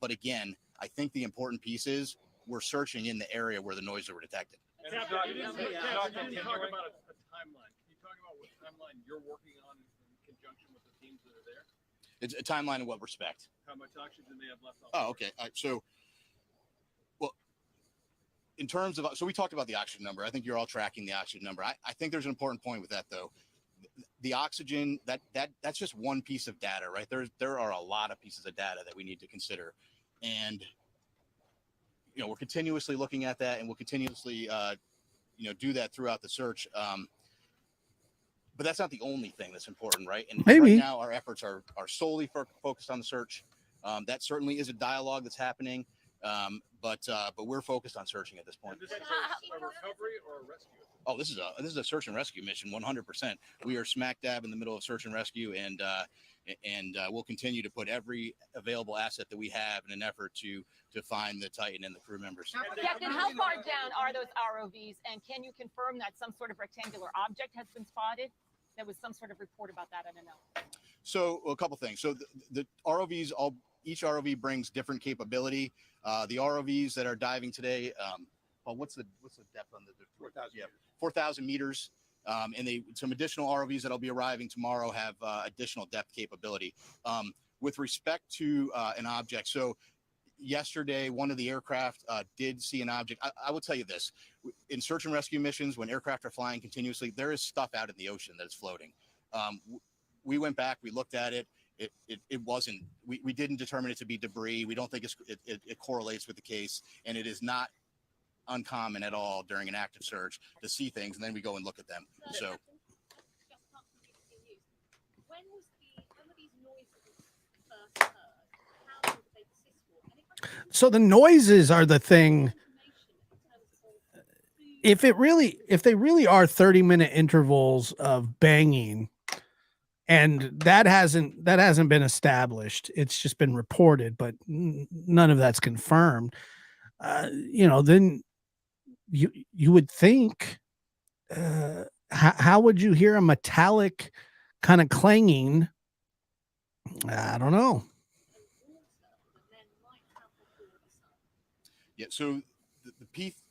But again, I think the important piece is we're searching in the area where the noises were detected. You didn't talk about a timeline. Can you talk about what timeline you're working on in conjunction with the teams that are there? It's a timeline in what respect? How much oxygen they have left on? Oh, okay. So, well, in terms of, so we talked about the oxygen number. I think you're all tracking the oxygen number. I think there's an important point with that, though. The oxygen, that's just one piece of data, right? There are a lot of pieces of data that we need to consider. And, we're continuously looking at that, and we'll continuously, do that throughout the search. But that's not the only thing that's important, right? And Maybe. Right now our efforts are solely focused on the search. That certainly is a dialogue that's happening, but we're focused on searching at this point. Is this a recovery or a rescue? Oh, this is a search and rescue mission, 100%. We are smack dab in the middle of search and rescue, and we'll continue to put every available asset that we have in an effort to find the Titan and the crew members. Captain, how far down are those ROVs, and can you confirm that some sort of rectangular object has been spotted? There was some sort of report about that. I don't know. So a couple things. So the ROVs, each ROV brings different capability. The ROVs that are diving today, what's the depth on the 4,000? Yeah, 4,000 meters. And some additional ROVs that'll be arriving tomorrow have additional depth capability. With respect to an object, so yesterday one of the aircraft did see an object. I will tell you this: in search and rescue missions, when aircraft are flying continuously, there is stuff out in the ocean that's floating. We went back, we looked at it. It wasn't. We didn't determine it to be debris. We don't think it correlates with the case, and it is not uncommon at all during an active search to see things, and then we go and look at them. So When were these noises first heard? How long did they persist for? So the noises are the thing. If they really are 30-minute intervals of banging, and that hasn't been established, it's just been reported, but none of that's confirmed. Then you would think, how would you hear a metallic kind of clanging? I don't know. yeah, so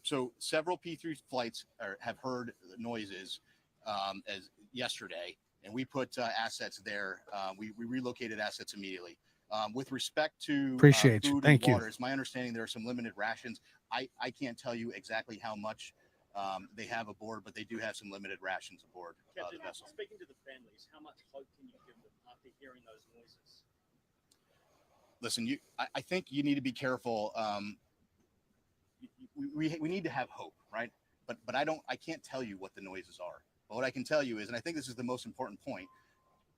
so several P3 flights have heard noises as yesterday, and we put assets there. We relocated assets immediately. With respect to Appreciate you. food Thank and you. water, it's my understanding there are some limited rations. I can't tell you exactly how much They have aboard, but they do have some limited rations aboard the vessel. Speaking to the families, how much hope can you give them after hearing those noises? Listen, I think you need to be careful. We need to have hope, right? But I can't tell you what the noises are. But what I can tell you is, and I think this is the most important point,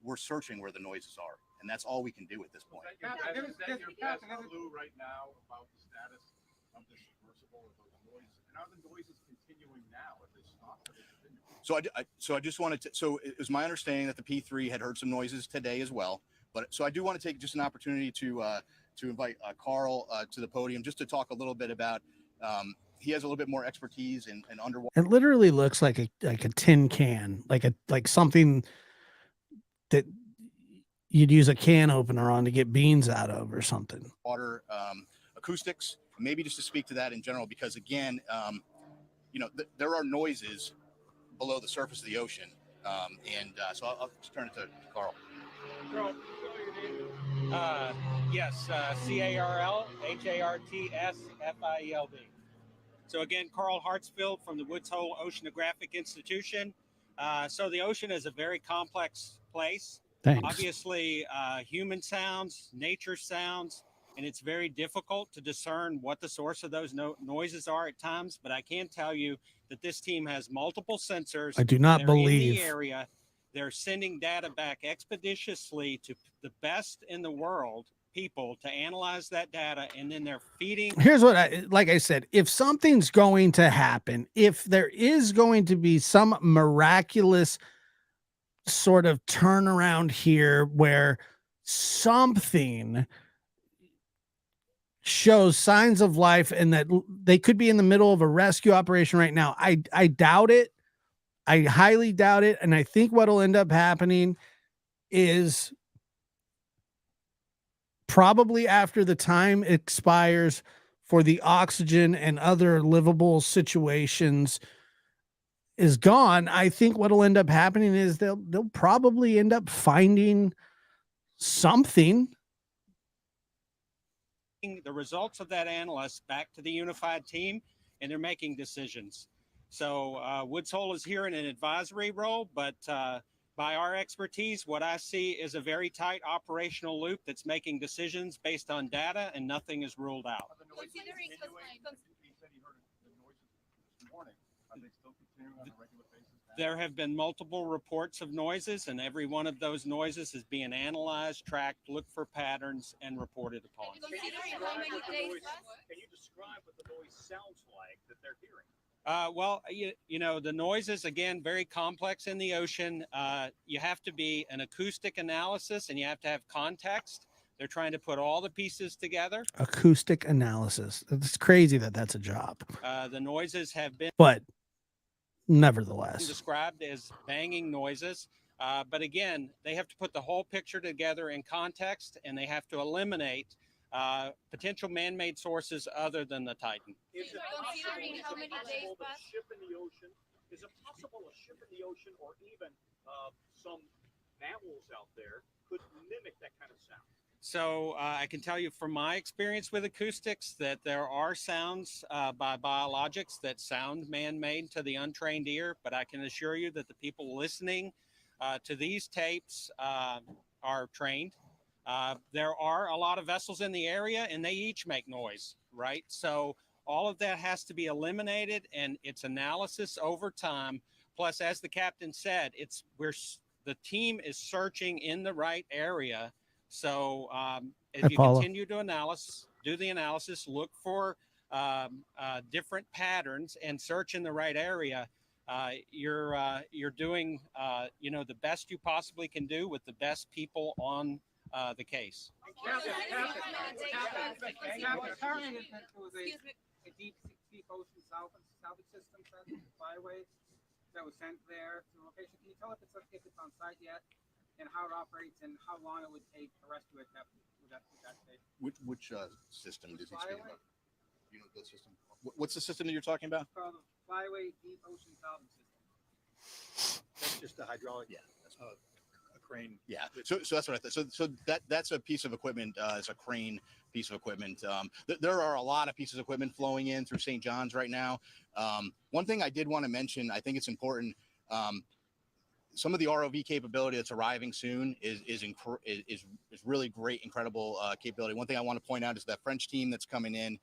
we're searching where the noises are, and that's all we can do at this point. Is that your best clue right now about the status of the submersible or those noises? And are the noises continuing now? If they stop, are they continuing? So I just wanted to. So it was my understanding that the P3 had heard some noises today as well. But so I do want to take just an opportunity to invite Carl to the podium just to talk a little bit about. He has a little bit more expertise in underwater. It literally looks like a tin can, like something that you'd use a can opener on to get beans out of or something. Water acoustics, maybe just to speak to that in general, because again, there are noises below the surface of the ocean, so I'll just turn it to Carl. Yes, Carl Hartsfield. So again, Carl Hartsfield from the Woods Hole Oceanographic Institution. So the ocean is a very complex place. Thanks. Obviously, human sounds, nature sounds, and it's very difficult to discern what the source of those noises are at times. But I can tell you that this team has multiple sensors. I do not that are in believe the area. They're sending data back expeditiously to the best in the world people to analyze that data, and then they're feeding. Here's what like I said, if something's going to happen, if there is going to be some miraculous sort of turnaround here where something shows signs of life and that they could be in the middle of a rescue operation right now, I doubt it. I highly doubt it. And I think what'll end up happening is probably after the time expires for the oxygen and other livable situations is gone, I think what'll end up happening is they'll probably end up finding something. The results of that analyst back to the unified team, and they're making decisions. So Woods Hole is here in an advisory role, but by our expertise, what I see is a very tight operational loop that's making decisions based on data, and nothing is ruled out. There have been multiple reports of noises, and every one of those noises is being analyzed, tracked, looked for patterns, and reported upon. Can you describe what the noise sounds like that they're hearing? Well, you know, the noises, again, very complex in the ocean. You have to be an acoustic analysis, and you have to have context. They're trying to put all the pieces together. Acoustic analysis. It's crazy that that's a job. The noises have been, but nevertheless, described as banging noises. But again, they have to put the whole picture together in context, and they have to eliminate potential man-made sources other than the Titan. Is it possible a ship in the ocean? Is it possible a ship in the ocean, or even some mammals out there, could mimic that kind of sound? So I can tell you from my experience with acoustics that there are sounds by biologics that sound man-made to the untrained ear, but I can assure you that the people listening to these tapes are trained. There are a lot of vessels in the area, and they each make noise, right? So all of that has to be eliminated, and it's analysis over time. Plus, as the captain said, the team is searching in the right area. So if you continue to do the analysis, look for different patterns and search in the right area, you're doing the best you possibly can do with the best people on the case. A deep ocean salvage system flyways that was sent there to the location. Can you tell if it's on site yet, and how it operates, and how long it would take to rescue it with that stage? Which system is he speaking about? You know the system. What's the system that you're talking about? It's called the Flyway Deep Ocean Salvage System. That's just the hydraulic. Yeah. That's crane. Yeah. So that's what I thought. So that's a piece of equipment. It's a crane piece of equipment. There are a lot of pieces of equipment flowing in through St. John's right now. One thing I did want to mention, I think it's important. Some of the ROV capability that's arriving soon is really great, incredible capability. One thing I want to point out is that French team that's coming in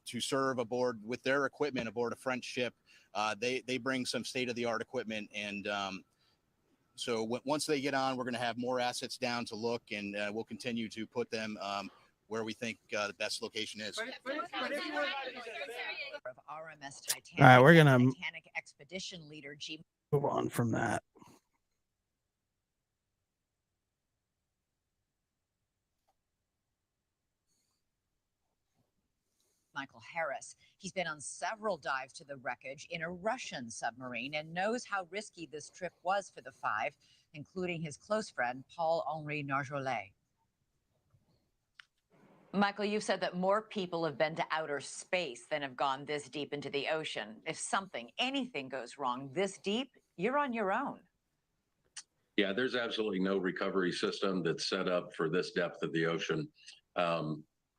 to serve aboard with their equipment aboard a French ship. They bring some state-of-the-art equipment, and so once they get on, we're going to have more assets down to look, and we'll continue to put them where we think the best location is. Of RMS Titanic. All right, we're gonna Titanic expedition leader G. move on from that. Michael Harris. He's been on several dives to the wreckage in a Russian submarine and knows how risky this trip was for the five, including his close friend, Paul-Henri Narjolet. Michael, you've said that more people have been to outer space than have gone this deep into the ocean. If anything goes wrong this deep, you're on your own. Yeah, there's absolutely no recovery system that's set up for this depth of the ocean,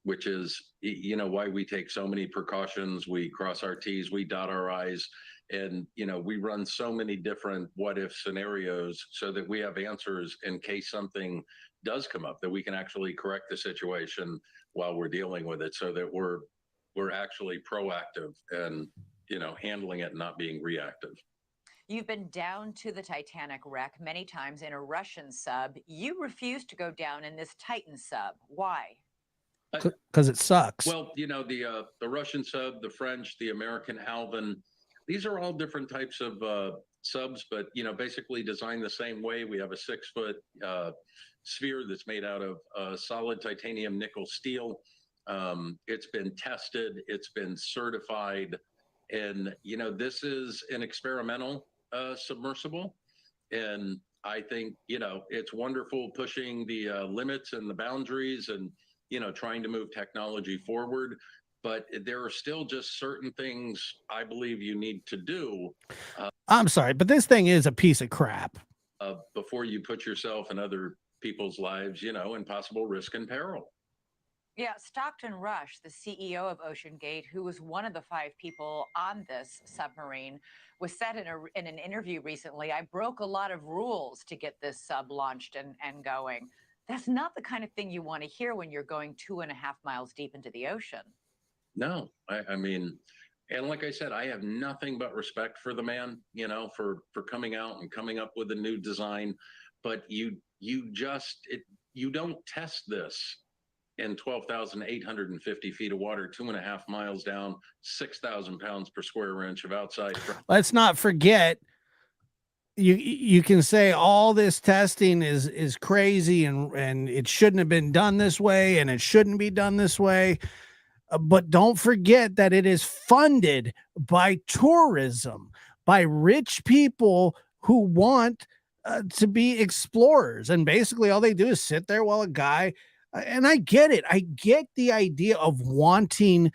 which is, why we take so many precautions. We cross our T's, we dot our I's, and, we run so many different what if scenarios so that we have answers in case something does come up, that we can actually correct the situation while we're dealing with it, so that we're actually proactive and, handling it and not being reactive. You've been down to the Titanic wreck many times in a Russian sub. You refused to go down in this Titan sub. Why? Because it sucks. Well, the Russian sub, the French, the American Alvin, these are all different types of subs, but basically designed the same way. We have a 6-foot sphere that's made out of solid titanium nickel steel. It's been tested, it's been certified, and this is an experimental submersible, and I think it's wonderful, pushing the limits and the boundaries, and trying to move technology forward. But there are still just certain things I believe you need to do. I'm sorry, but this thing is a piece of crap. Before you put yourself and other people's lives, in possible risk and peril. Yeah, Stockton Rush, the CEO of OceanGate, who was one of the 5 people on this submarine, was said in an interview recently, "I broke a lot of rules to get this sub launched and going." That's not the kind of thing you want to hear when you're going 2.5 miles deep into the ocean. No, I mean, and like I said, I have nothing but respect for the man, for coming out and coming up with a new design. But you don't test this in 12,850 feet of water, 2.5 miles down, 6,000 pounds per square inch of outside. Let's not forget, you can say all this testing is crazy and it shouldn't have been done this way and it shouldn't be done this way. But don't forget that it is funded by tourism, by rich people who want to be explorers. And basically all they do is sit there while a guy, and I get it. I get the idea of wanting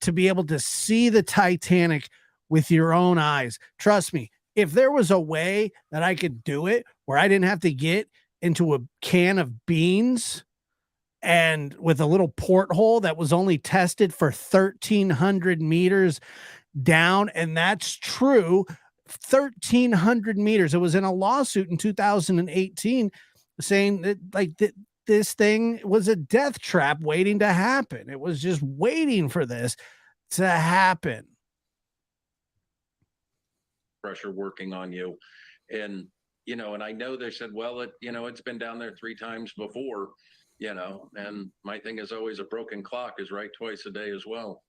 to be able to see the Titanic with your own eyes. Trust me, if there was a way that I could do it where I didn't have to get into a can of beans and with a little porthole that was only tested for 1,300 meters down, and that's true, 1,300 meters. It was in a lawsuit in 2018 saying that this thing was a death trap waiting to happen. It was just waiting for this to happen. Pressure working on you, and and I know they said, well, it's been down there 3 times before, and my thing is always, a broken clock is right twice a day as well.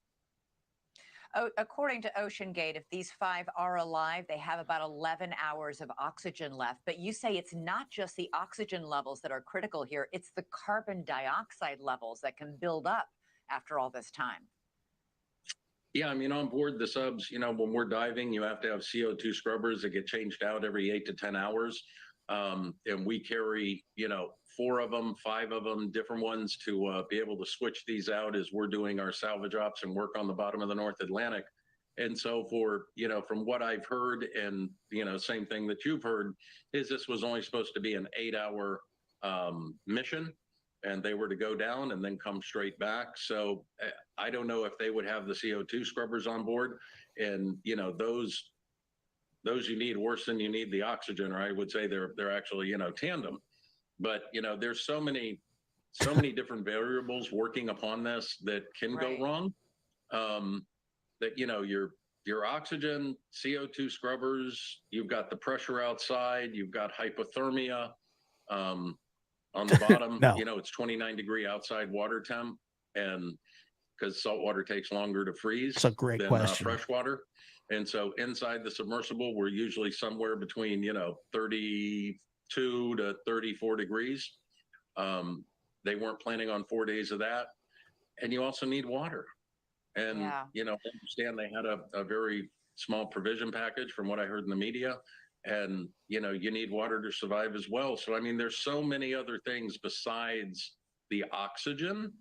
According to OceanGate, if these 5 are alive, they have about 11 hours of oxygen left. But you say it's not just the oxygen levels that are critical here, it's the carbon dioxide levels that can build up after all this time. Yeah, I mean, on board the subs, when we're diving, you have to have CO2 scrubbers that get changed out every 8 to 10 hours. And we carry, 4 of them, 5 of them, different ones, to be able to switch these out as we're doing our salvage ops and work on the bottom of the North Atlantic. And so for, from what I've heard and, same thing that you've heard is this was only supposed to be an 8-hour mission, and they were to go down and then come straight back. So I don't know if they would have the CO2 scrubbers on board, and, those you need worse than you need the oxygen, or I would say they're actually, tandem. But, there's so many different variables working upon this that can go wrong. That, your oxygen, CO2 scrubbers, you've got the pressure outside, you've got hypothermia on the bottom. No. It's 29-degree outside water temp, and because salt water takes longer to freeze That's a great than question. fresh water. And so inside the submersible, we're usually somewhere between, 32 to 34 degrees. They weren't planning on 4 days of that. And you also need water. And, I understand they had a very small provision package from what I heard in the media. And, you need water to survive as well. So, I mean, there's so many other things besides the oxygen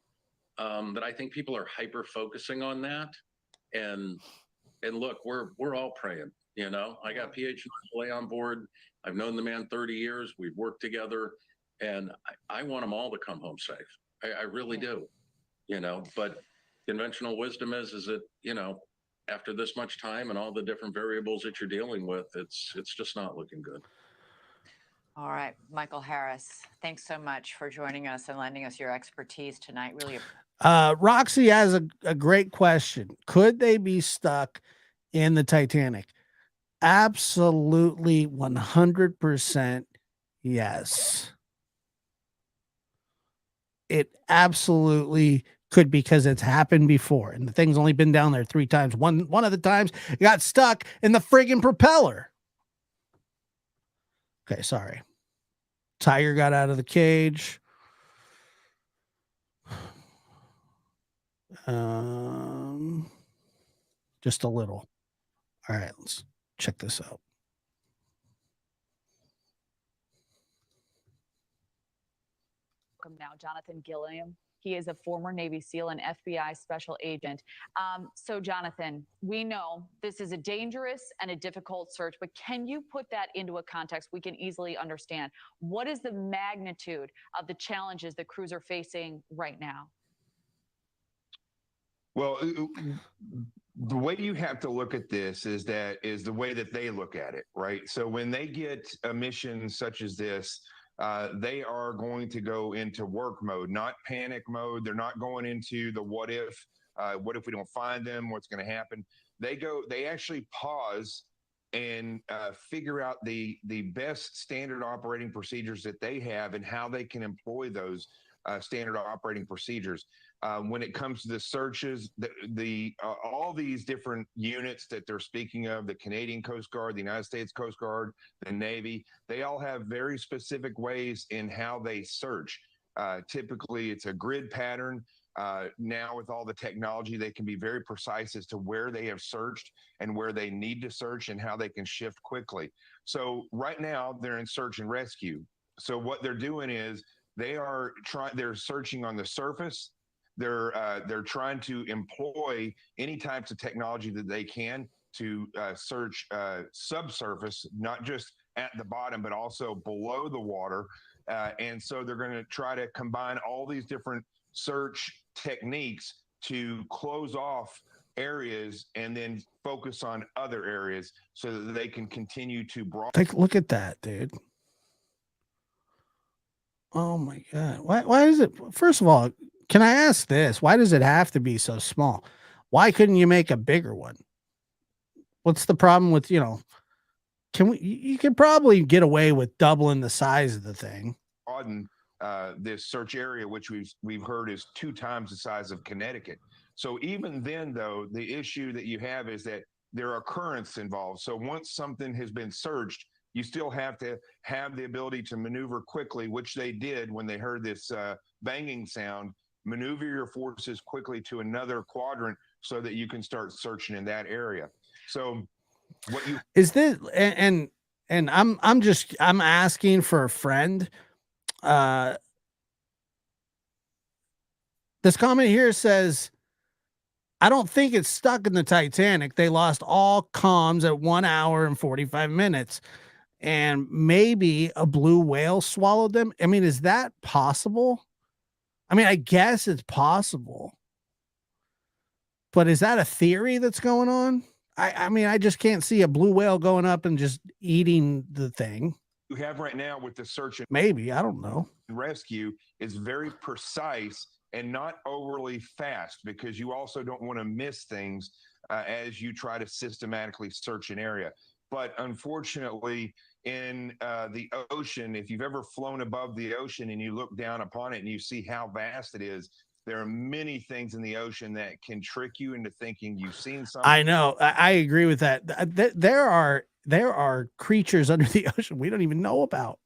that I think people are hyper focusing on that. And look, we're all praying, I got PH on board. I've known the man 30 years. We've worked together, and I want them all to come home safe. I really do, but conventional wisdom is that, after this much time and all the different variables that you're dealing with, it's just not looking good. All right, Michael Harris, thanks so much for joining us and lending us your expertise tonight. Really. Roxy has a great question. Could they be stuck in the Titanic? Absolutely 100% yes. It absolutely could, because it's happened before, and the thing's only been down there 3 times. One of the times it got stuck in the friggin' propeller. Okay, sorry. Tiger got out of the cage. Just a little. All right, let's check this out. Welcome now, Jonathan Gilliam. He is a former Navy SEAL and FBI special agent. So, Jonathan, we know this is a dangerous and a difficult search, but can you put that into a context we can easily understand? What is the magnitude of the challenges the crews are facing right now? Well, the way you have to look at this is the way that they look at it, right? So when they get a mission such as this, they are going to go into work mode, not panic mode. They're not going into the what if we don't find them, what's going to happen. They actually pause and figure out the best standard operating procedures that they have and how they can employ those standard operating procedures. When it comes to the searches, all these different units that they're speaking of, the Canadian Coast Guard, the United States Coast Guard, the Navy, they all have very specific ways in how they search. Typically, it's a grid pattern. Now, with all the technology, they can be very precise as to where they have searched and where they need to search and how they can shift quickly. So right now, they're in search and rescue. So what they're doing is they're searching on the surface. They're trying to employ any types of technology that they can to search subsurface, not just at the bottom, but also below the water. And so they're going to try to combine all these different search techniques to close off areas and then focus on other areas so that they can continue to Take a look at that, dude. Oh my God. Why is it? First of all, can I ask this? Why does it have to be so small? Why couldn't you make a bigger one? What's the problem with, you could probably get away with doubling the size of the thing. Broaden this search area, which we've heard is 2 times the size of Connecticut. So even then, though, the issue that you have is that there are currents involved. So once something has been searched, you still have to have the ability to maneuver quickly, which they did when they heard this banging sound. Maneuver your forces quickly to another quadrant so that you can start searching in that area. So what you is this, and I'm asking for a friend. This comment here says, I don't think it's stuck in the Titanic. They lost all comms at 1 hour and 45 minutes. And maybe a blue whale swallowed them. I mean, is that possible? I mean, I guess it's possible. But is that a theory that's going on? I mean, I just can't see a blue whale going up and just eating the thing. You have right now with the search and Maybe, I don't know. rescue is very precise and not overly fast, because you also don't want to miss things as you try to systematically search an area. But unfortunately, in the ocean, if you've ever flown above the ocean and you look down upon it and you see how vast it is, there are many things in the ocean that can trick you into thinking you've seen something. I know. I agree with that. There are creatures under the ocean we don't even know about.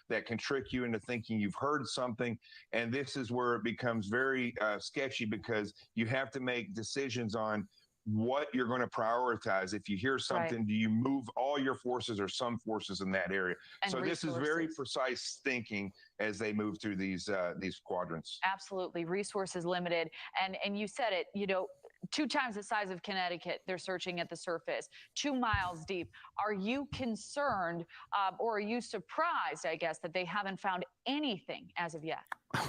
That can trick you into thinking you've heard something. And this is where it becomes very sketchy, because you have to make decisions on what you're going to prioritize. If you hear something, do you move all your forces or some forces in that area? And so this is very precise thinking as they move through these quadrants. Absolutely. Resources limited. And you said it, 2 times the size of Connecticut, they're searching at the surface, 2 miles deep. Are you concerned or are you surprised, I guess, that they haven't found anything as of yet?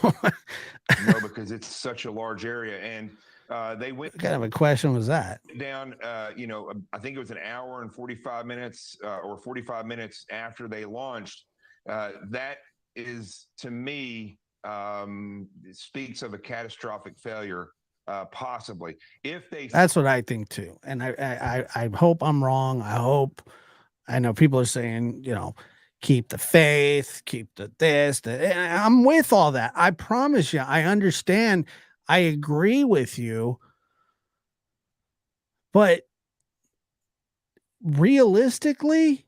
No, because it's such a large area. And they went. What kind of a question was that? Down, I think it was an hour and 45 minutes or 45 minutes after they launched. That is, to me, speaks of a catastrophic failure. Possibly, if they. That's what I think too, and I hope I'm wrong. I know people are saying, keep the faith, keep the this. And I'm with all that. I promise you, I understand. I agree with you, but realistically,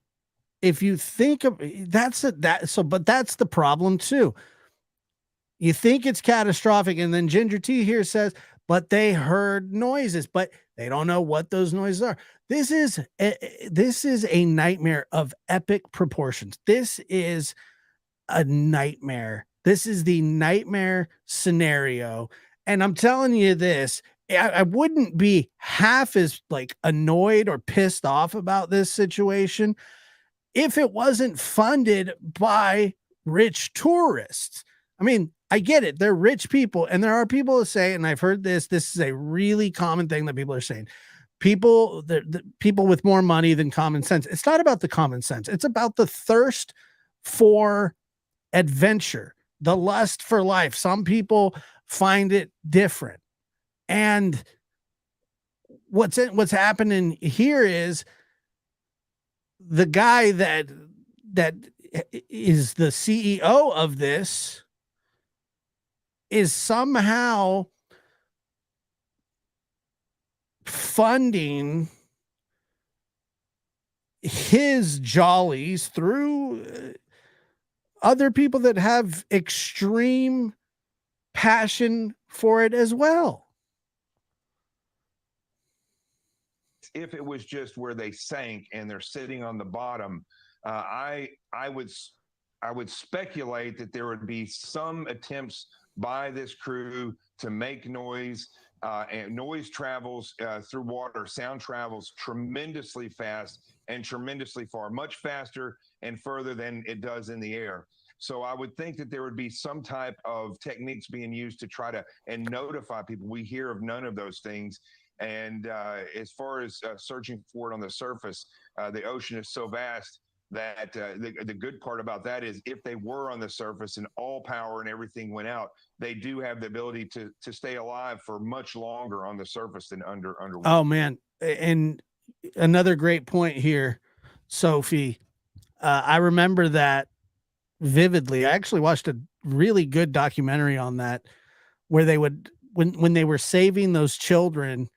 if you think of but that's the problem too. You think it's catastrophic, and then Ginger T here says, but they heard noises, but they don't know what those noises are. This is a nightmare of epic proportions. This is a nightmare. This is the nightmare scenario. And I'm telling you this, I wouldn't be half as annoyed or pissed off about this situation if it wasn't funded by rich tourists. I mean, I get it. They're rich people. And there are people that say, and I've heard this is a really common thing that people are saying. People with more money than common sense. It's not about the common sense. It's about the thirst for adventure, the lust for life. Some people find it different. And what's happening here is the guy that is the CEO of this is somehow funding his jollies through other people that have extreme passion for it as well. If it was just where they sank and they're sitting on the bottom, I would speculate that there would be some attempts by this crew to make noise, and noise travels through water. Sound travels tremendously fast and tremendously far, much faster and further than it does in the air. So I would think that there would be some type of techniques being used to try to and notify people. We hear of none of those things. And as far as searching for it on the surface, the ocean is so vast that the good part about that is if they were on the surface and all power and everything went out, they do have the ability to stay alive for much longer on the surface than underwater. Oh man. And another great point here, Sophie. I remember that vividly. I actually watched a really good documentary on that, where they would, when they were saving those children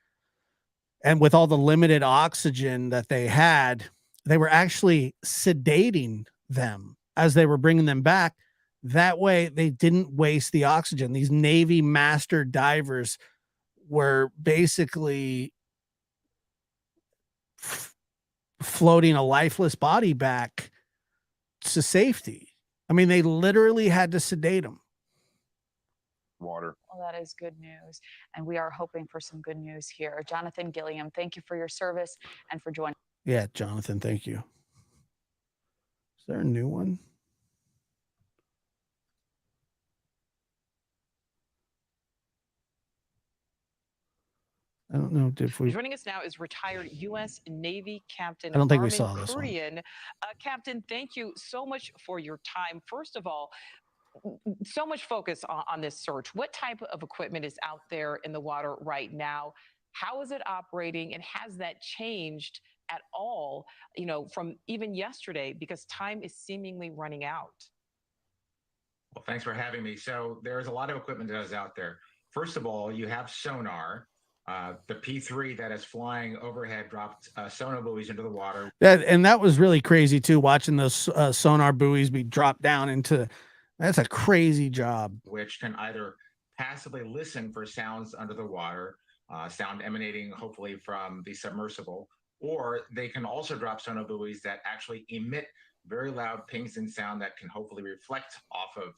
and with all the limited oxygen that they had, they were actually sedating them as they were bringing them back. That way they didn't waste the oxygen. These Navy master divers were basically floating a lifeless body back to safety. I mean, they literally had to sedate them. water. Well, that is good news. And we are hoping for some good news here. Jonathan Gilliam, thank you for your service and for joining. Yeah, Jonathan, thank you. Is there a new one? I don't know if we. Joining us now is retired U.S. Navy Captain I don't think we Armin saw this one. Kurian. Captain, thank you so much for your time. First of all, so much focus on this search. What type of equipment is out there in the water right now? How is it operating, and has that changed at all, from even yesterday, because time is seemingly running out? Well, thanks for having me. So there's a lot of equipment that is out there. First of all, you have sonar. The P3 that is flying overhead dropped sonar buoys into the water. And that was really crazy too, watching those sonar buoys be dropped down into. That's a crazy job. Which can either passively listen for sounds under the water, sound emanating hopefully from the submersible, or they can also drop sonar buoys that actually emit very loud pings and sound that can hopefully reflect off of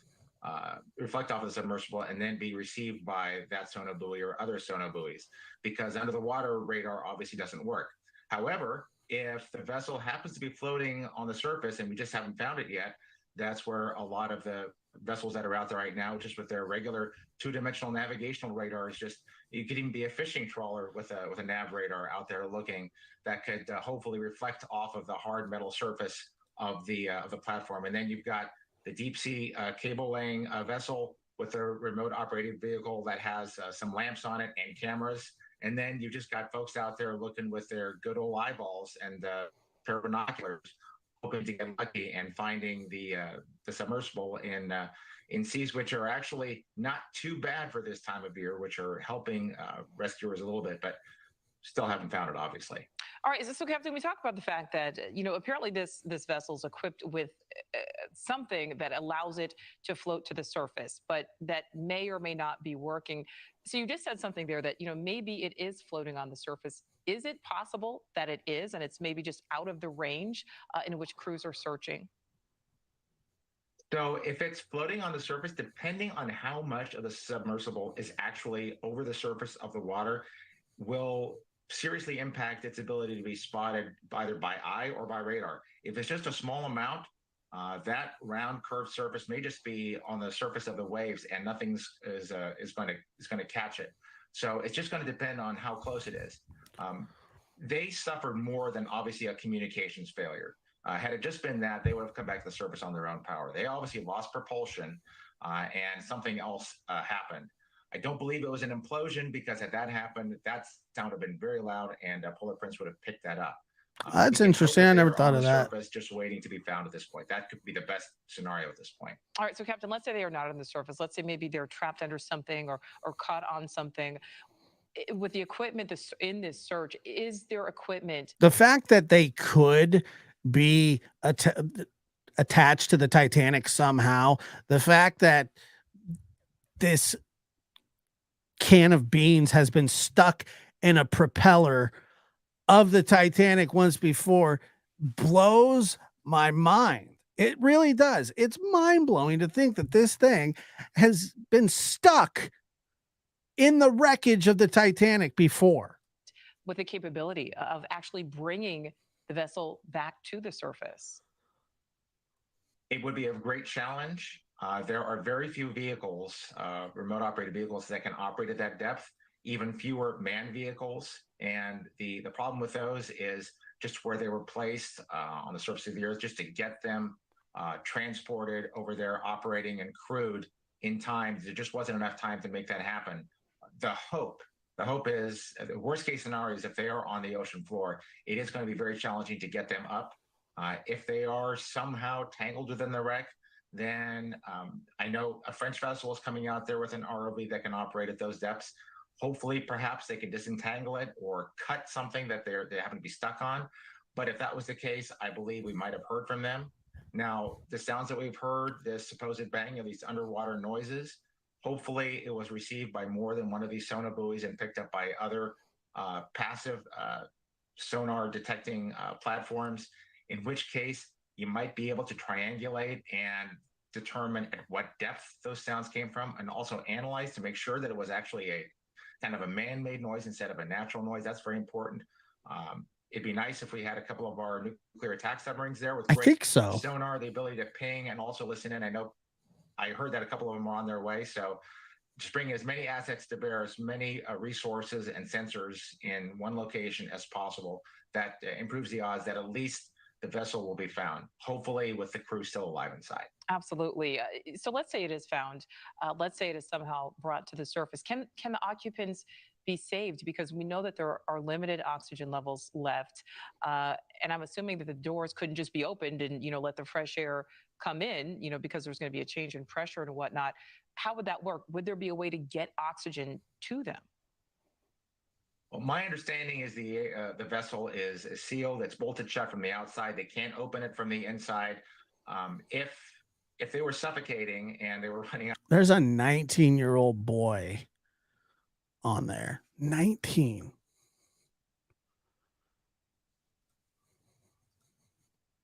the submersible and then be received by that sonar buoy or other sonar buoys, because under the water radar obviously doesn't work. However, if the vessel happens to be floating on the surface and we just haven't found it yet, that's where a lot of the vessels that are out there right now, just with their regular two-dimensional navigational radars, you could even be a fishing trawler with a nav radar out there looking that could hopefully reflect off of the hard metal surface of the platform. And then you've got the deep sea cable laying vessel with a remote operated vehicle that has some lamps on it and cameras. And then you've just got folks out there looking with their good old eyeballs and pair of binoculars, hoping to get lucky and finding the submersible in seas which are actually not too bad for this time of year, which are helping rescuers a little bit, but still haven't found it, obviously. All right, so Captain, we talked about the fact that apparently this vessel is equipped with something that allows it to float to the surface, but that may or may not be working. So you just said something there that maybe it is floating on the surface. Is it possible that it is, and it's maybe just out of the range in which crews are searching? So if it's floating on the surface, depending on how much of the submersible is actually over the surface of the water, will seriously impact its ability to be spotted either by eye or by radar. If it's just a small amount, that round curved surface may just be on the surface of the waves, and nothing is going to catch it. So it's just going to depend on how close it is. They suffered more than obviously a communications failure. Had it just been that, they would have come back to the surface on their own power. They obviously lost propulsion, and something else happened. I don't believe it was an implosion, because had that happened, that sound would have been very loud, and Polar Prince would have picked that up. That's interesting. I never thought of that. Surface, just waiting to be found at this point. That could be the best scenario at this point. All right, so Captain, let's say they are not on the surface. Let's say maybe they're trapped under something or caught on something. With the equipment in this search, is there equipment? The fact that they could be attached to the Titanic somehow, the fact that this can of beans has been stuck in a propeller of the Titanic once before blows my mind. It really does. It's mind-blowing to think that this thing has been stuck in the wreckage of the Titanic before. With the capability of actually bringing the vessel back to the surface. It would be a great challenge. There are very few vehicles, remote operated vehicles, that can operate at that depth, even fewer manned vehicles. And the problem with those is just where they were placed on the surface of the earth, just to get them transported over there, operating and crewed in time. There just wasn't enough time to make that happen. The hope is, the worst case scenario is if they are on the ocean floor, it is going to be very challenging to get them up. If they are somehow tangled within the wreck, then I know a French vessel is coming out there with an ROV that can operate at those depths. Hopefully, perhaps they can disentangle it or cut something that they happen to be stuck on. But if that was the case, I believe we might have heard from them. Now, the sounds that we've heard, this supposed banging of these underwater noises, hopefully it was received by more than one of these sonar buoys and picked up by other passive sonar detecting platforms, in which case you might be able to triangulate and determine at what depth those sounds came from, and also analyze to make sure that it was actually a kind of a man-made noise instead of a natural noise. That's very important. It'd be nice if we had a couple of our nuclear attack submarines there with I great think so. sonar, the ability to ping and also listen in. I heard that a couple of them are on their way. So just bring as many assets to bear, as many resources and sensors in one location as possible. That improves the odds that at least the vessel will be found, hopefully with the crew still alive inside. Absolutely. So let's say it is found. Let's say it is somehow brought to the surface. Can the occupants be saved? Because we know that there are limited oxygen levels left. And I'm assuming that the doors couldn't just be opened and, let the fresh air come in, because there's going to be a change in pressure and whatnot. How would that work? Would there be a way to get oxygen to them? Well, my understanding is the vessel is sealed. It's bolted shut from the outside. They can't open it from the inside. If they were suffocating and they were running out, There's a 19-year-old boy on there. 19.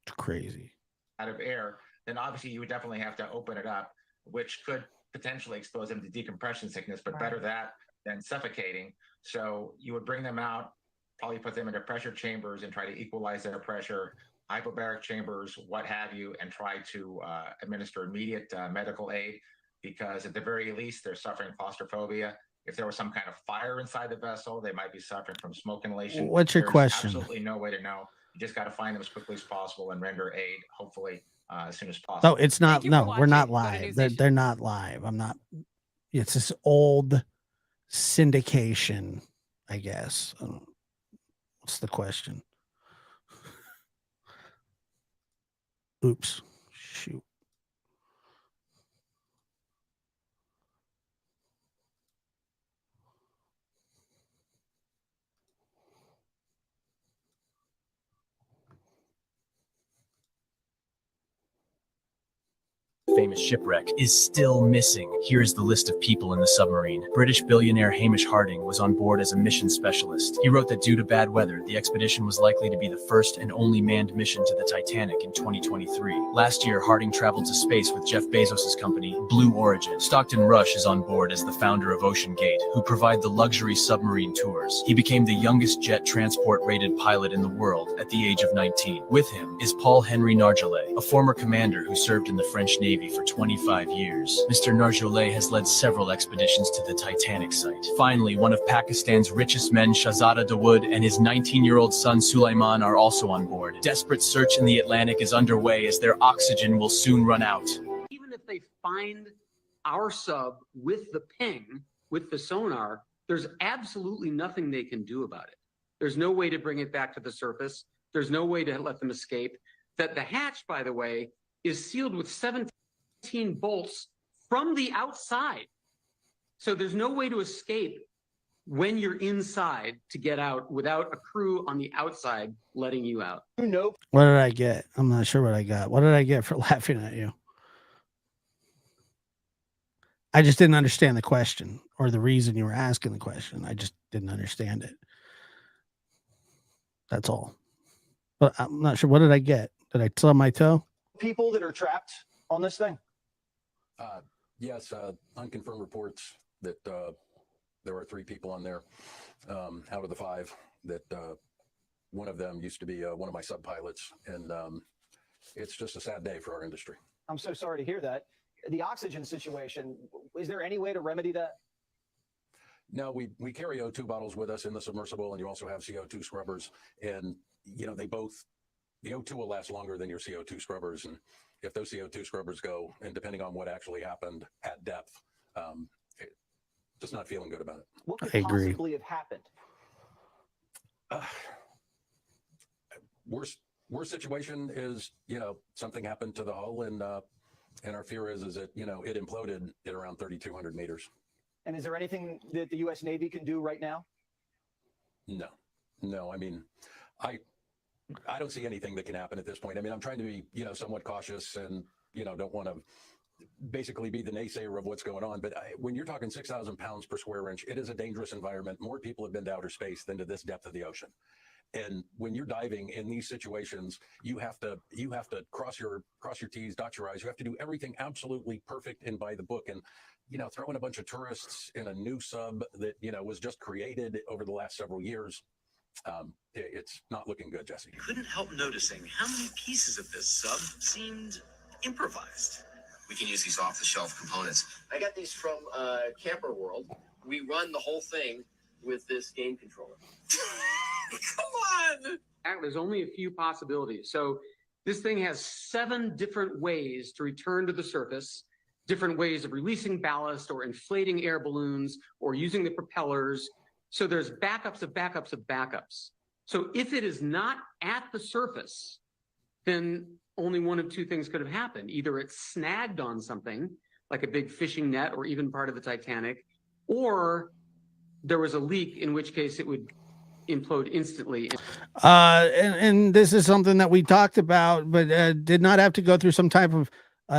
It's crazy. out of air, then obviously you would definitely have to open it up, which could potentially expose them to decompression sickness, but better that than suffocating. So you would bring them out, probably put them into pressure chambers and try to equalize their pressure, hypobaric chambers, what have you, and try to administer immediate medical aid, because at the very least, they're suffering claustrophobia. If there was some kind of fire inside the vessel, they might be suffering from smoke inhalation. What's your There's question? Absolutely no way to know. You just got to find them as quickly as possible and render aid, hopefully, as soon as possible. Oh, it's not. No, we're not live. They're not live. I'm not. It's this old syndication, I guess. What's the question? Oops. Shoot. Famous shipwreck is still missing. Here is the list of people in the submarine. British billionaire Hamish Harding was on board as a mission specialist. He wrote that due to bad weather, the expedition was likely to be the first and only manned mission to the Titanic in 2023. Last year, Harding traveled to space with Jeff Bezos' company, Blue Origin. Stockton Rush is on board as the founder of Ocean Gate, who provide the luxury submarine tours. He became the youngest jet transport-rated pilot in the world at the age of 19. With him is Paul Henry Nargeolet, a former commander who served in the French Navy for 25 years. Mr. Nargeolet has led several expeditions to the Titanic site. Finally, one of Pakistan's richest men, Shahzada Dawood, and his 19-year-old son Sulaiman are also on board. Desperate search in the Atlantic is underway as their oxygen will soon run out. Even if they find our sub with the ping, with the sonar, there's absolutely nothing they can do about it. There's no way to bring it back to the surface. There's no way to let them escape. That the hatch, by the way, is sealed with 17 bolts from the outside. So there's no way to escape when you're inside to get out without a crew on the outside letting you out. What did I get? I'm not sure what I got. What did I get for laughing at you? I just didn't understand the question or the reason you were asking the question. I just didn't understand it. That's all. But I'm not sure. What did I get? Did I stub my toe? People that are trapped on this thing? Yes, unconfirmed reports that there are 3 people on there out of the 5. That one of them used to be one of my sub pilots, and it's just a sad day for our industry. I'm so sorry to hear that. The oxygen situation, is there any way to remedy that? No, we carry O2 bottles with us in the submersible, and you also have CO2 scrubbers, and the O2 will last longer than your CO2 scrubbers, and if those CO2 scrubbers go, and depending on what actually happened at depth, just not feeling good about it. What could I agree. possibly have happened? Worst situation is, something happened to the hull, and our fear is that, it imploded at around 3,200 meters. And is there anything that the U.S. Navy can do right now? No. I mean, I don't see anything that can happen at this point. I mean, I'm trying to be, somewhat cautious and, don't want to basically be the naysayer of what's going on. But when you're talking 6,000 pounds per square inch, it is a dangerous environment. More people have been to outer space than to this depth of the ocean. And when you're diving in these situations, you have to cross your T's, dot your I's. You have to do everything absolutely perfect and by the book. And throwing a bunch of tourists in a new sub that was just created over the last several years, it's not looking good, Jesse. Couldn't help noticing how many pieces of this sub seemed improvised. We can use these off-the-shelf components. I got these from Camper World. We run the whole thing with this game controller. Come on! There's only a few possibilities. So this thing has 7 different ways to return to the surface, different ways of releasing ballast or inflating air balloons or using the propellers. So there's backups of backups of backups. So if it is not at the surface, then only one of two things could have happened. Either it snagged on something, like a big fishing net or even part of the Titanic, or there was a leak, in which case it would implode instantly. And this is something that we talked about, but did not have to go through some type of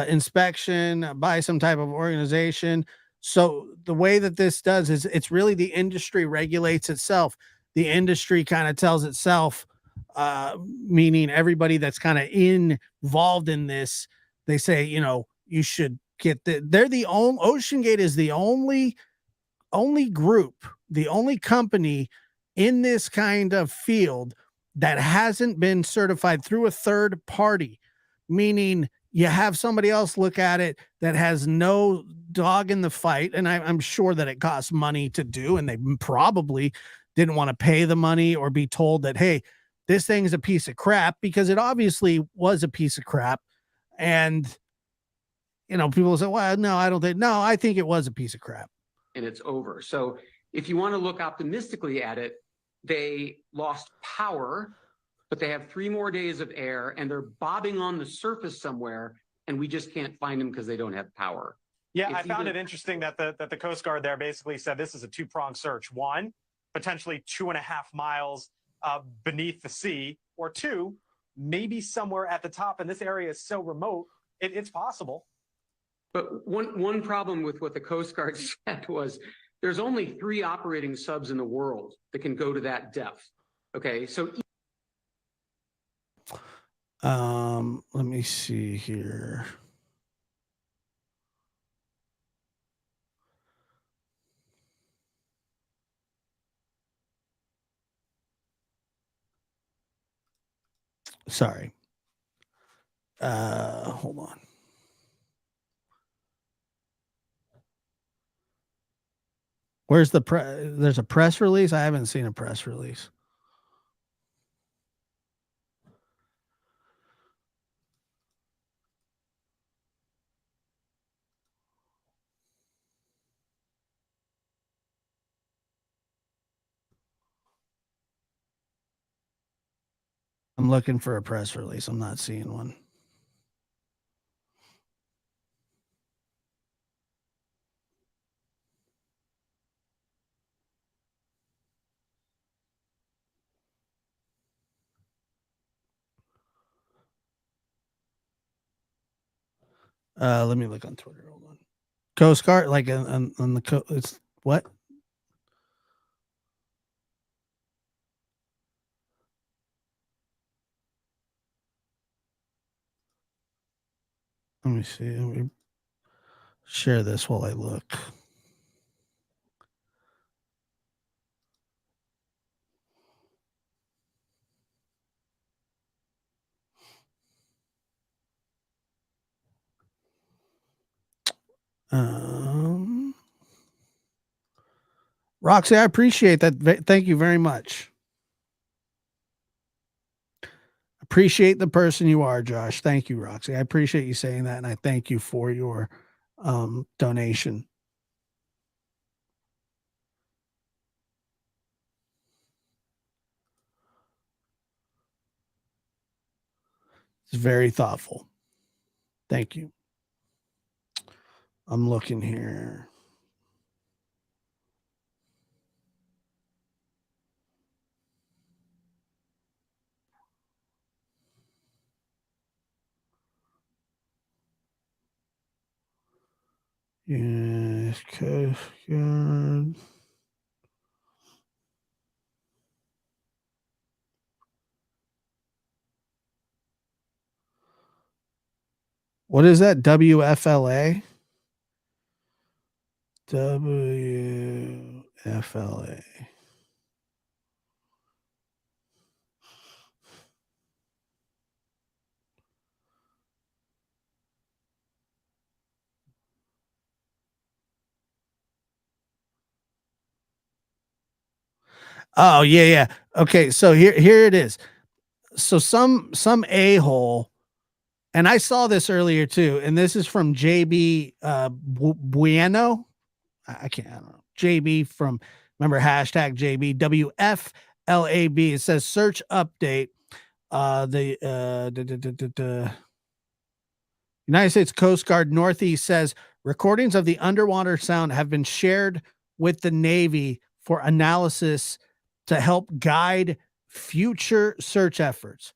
inspection by some type of organization. So the way that this does is it's really the industry regulates itself. The industry kind of tells itself, meaning everybody that's kind of involved in this, they say, you should get they're the only, OceanGate is the only group, the only company in this kind of field that hasn't been certified through a third party, meaning you have somebody else look at it that has no dog in the fight. And I'm sure that it costs money to do, and they probably didn't want to pay the money or be told that, hey, this thing is a piece of crap, because it obviously was a piece of crap. And, people say, well, no, I don't think, no, I think it was a piece of crap. And it's over. So if you want to look optimistically at it, they lost power, but they have 3 more days of air, and they're bobbing on the surface somewhere, and we just can't find them because they don't have power. Yeah, I found it interesting that the Coast Guard there basically said this is a 2-pronged search. 1, potentially 2.5 miles beneath the sea, or 2, maybe somewhere at the top. And this area is so remote, it's possible. But one problem with what the Coast Guard said was there's only 3 operating subs in the world that can go to that depth. Okay, so let me see here. Sorry. Hold on. Where's there's a press release? I haven't seen a press release. I'm looking for a press release. I'm not seeing one. Let me look on Twitter. Hold on. Coast Guard, like on the it's what? Let me see. Let me share this while I look. Roxy, I appreciate that. Thank you very much. Appreciate the person you are, Josh. Thank you, Roxy. I appreciate you saying that, and I thank you for your donation. It's very thoughtful. Thank you. I'm looking here. Yes, Coast Guard. What is that? WFLA? WFLA. Oh, yeah, yeah. Okay, so here it is. So some a-hole, and I saw this earlier too, and this is from JB Bueno. I can't, I don't know. JB from, remember, hashtag JB WFLAB. It says search update. The United States Coast Guard Northeast says recordings of the underwater sound have been shared with the Navy for analysis to help guide future search efforts.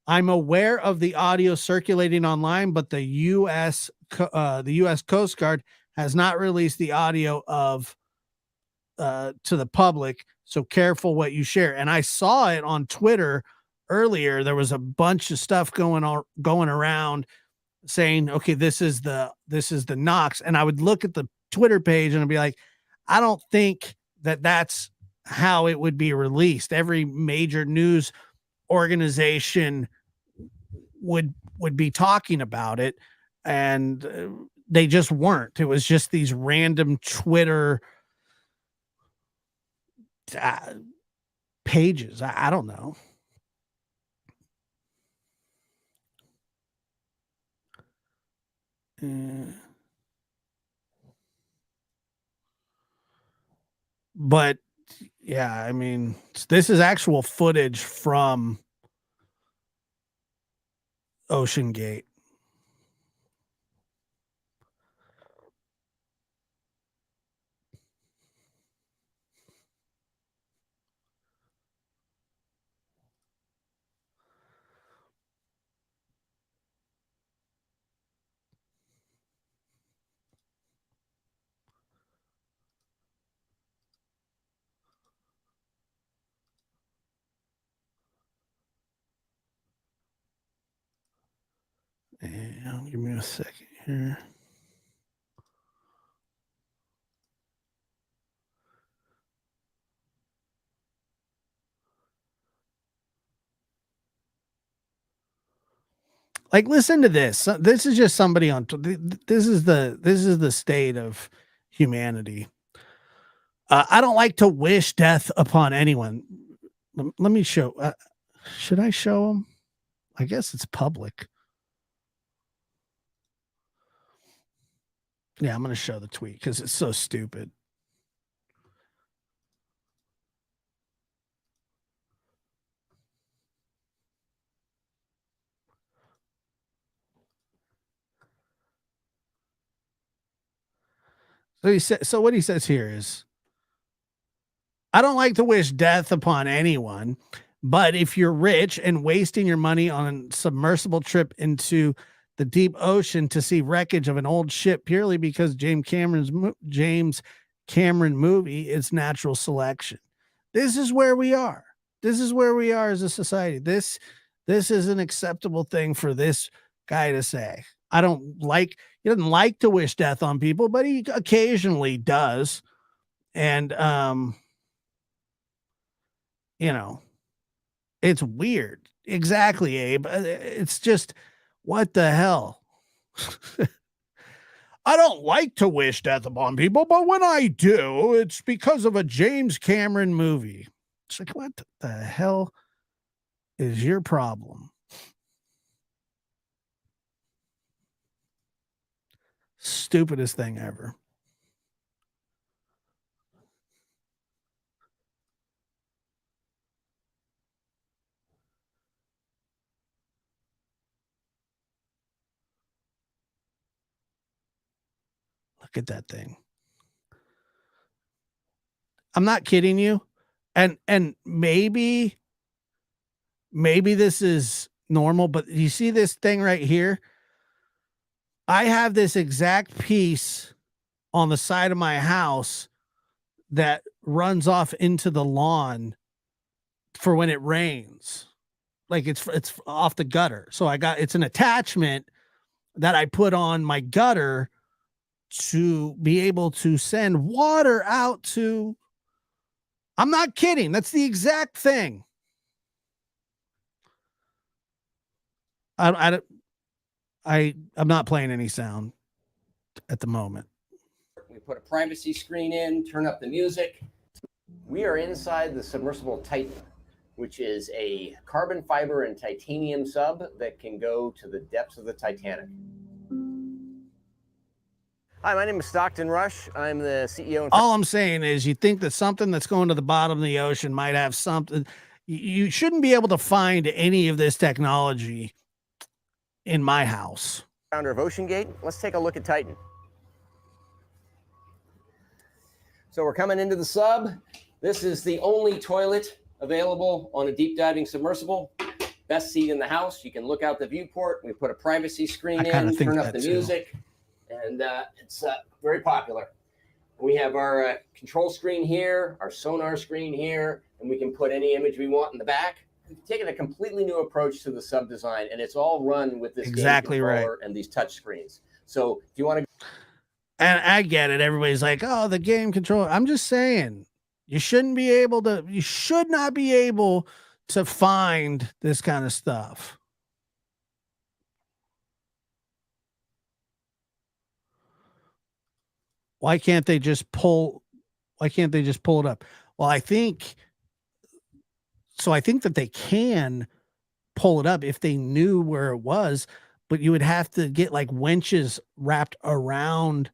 I'm aware of the audio circulating online, but the U.S. Coast Guard has not released the audio of to the public. So careful what you share. And I saw it on Twitter earlier. There was a bunch of stuff going around saying, okay, this is the Knox. And I would look at the Twitter page and I'd be like, I don't think that that's how it would be released. Every major news organization would be talking about it, and they just weren't. It was just these random Twitter pages. I don't know. But yeah, I mean, this is actual footage from Ocean Gate. And give me a second here. Like, listen to this. This is just somebody on. This is the state of humanity. I don't like to wish death upon anyone. Let me show. Should I show them? I guess it's public. Yeah, I'm going to show the tweet because it's so stupid. So he said. So what he says here is, I don't like to wish death upon anyone, but if you're rich and wasting your money on a submersible trip into the deep ocean to see wreckage of an old ship purely because James Cameron movie is natural selection. This is where we are. This is where we are as a society. This is an acceptable thing for this guy to say. He doesn't like to wish death on people, but he occasionally does. And it's weird. Exactly, Abe. It's just, what the hell? I don't like to wish death upon people, but when I do, it's because of a James Cameron movie. It's like, what the hell is your problem? Stupidest thing ever. Look at that thing. I'm not kidding you. And maybe this is normal, but you see this thing right here? I have this exact piece on the side of my house that runs off into the lawn for when it rains. Like it's off the gutter. So it's an attachment that I put on my gutter to be able to send water out to. I'm not kidding. That's the exact thing. I'm not playing any sound at the moment. We put a privacy screen in, turn up the music. We are inside the submersible Titan, which is a carbon fiber and titanium sub that can go to the depths of the Titanic. Hi, my name is Stockton Rush. I'm the CEO. All I'm saying is you think that something that's going to the bottom of the ocean might have something. You shouldn't be able to find any of this technology in my house. Founder of OceanGate. Let's take a look at Titan. So we're coming into the sub. This is the only toilet available on a deep diving submersible. Best seat in the house. You can look out the viewport. We put a privacy screen in, turn up the music, and it's very popular. We have our control screen here, our sonar screen here, and we can put any image we want in the back. We've taken a completely new approach to the sub design, and it's all run with this Exactly game controller right. and these touch screens. So if you want to, And I get it. Everybody's like, "Oh, the game controller." I'm just saying, you should not be able to find this kind of stuff. Why can't they just pull it up? Well, I think that they can pull it up if they knew where it was, but you would have to get like winches wrapped around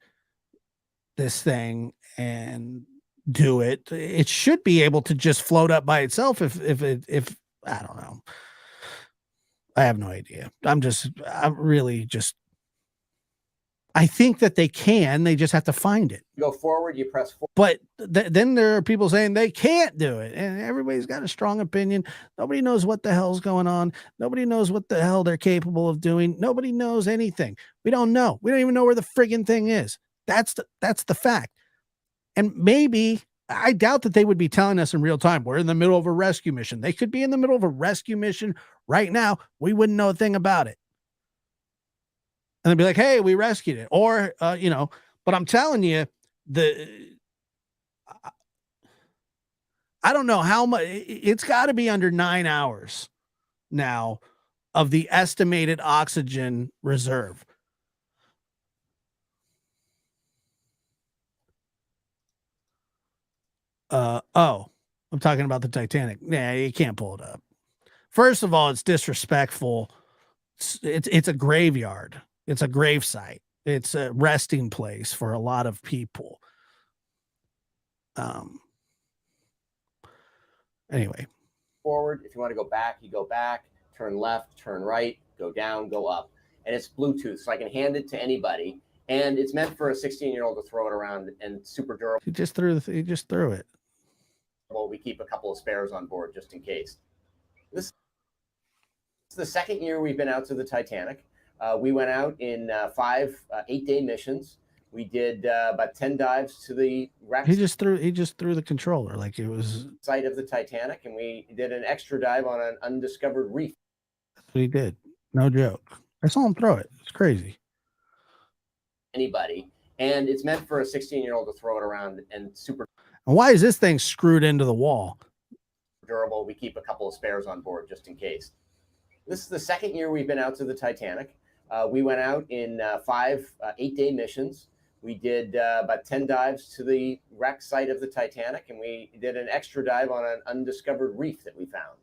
this thing and do it. It should be able to just float up by itself if I don't know. I have no idea. I think that they can. They just have to find it. go forward, you press forward. But then there are people saying they can't do it, and everybody's got a strong opinion. Nobody knows what the hell's going on. Nobody knows what the hell they're capable of doing. Nobody knows anything. We don't know. We don't even know where the friggin' thing is. That's the fact. And maybe I doubt that they would be telling us in real time. We're in the middle of a rescue mission. They could be in the middle of a rescue mission right now. We wouldn't know a thing about it. And they'd be like, "Hey, we rescued it." Or, but I'm telling you, I don't know how much. It's got to be under 9 hours now of the estimated oxygen reserve. I'm talking about the Titanic. Yeah, you can't pull it up. First of all, it's disrespectful. It's a graveyard. It's a gravesite. It's a resting place for a lot of people. Anyway. Forward. If you want to go back, you go back. Turn left, turn right, go down, go up. And it's Bluetooth, so I can hand it to anybody. And it's meant for a 16-year-old to throw it around, and super durable. He just threw it. Well, we keep a couple of spares on board just in case. This is the second year we've been out to the Titanic. We went out in 5 8-day missions. We did about 10 dives to the wreck. He just threw the controller like it was site of the Titanic, and we did an extra dive on an undiscovered reef. That's what he did. No joke. I saw him throw it. It's crazy. Anybody, and it's meant for a 16-year-old to throw it around, and super. And why is this thing screwed into the wall? Durable. We keep a couple of spares on board just in case. This is the second year we've been out to the Titanic. We went out in 5 8-day missions. We did about 10 dives to the wreck site of the Titanic, and we did an extra dive on an undiscovered reef that we found.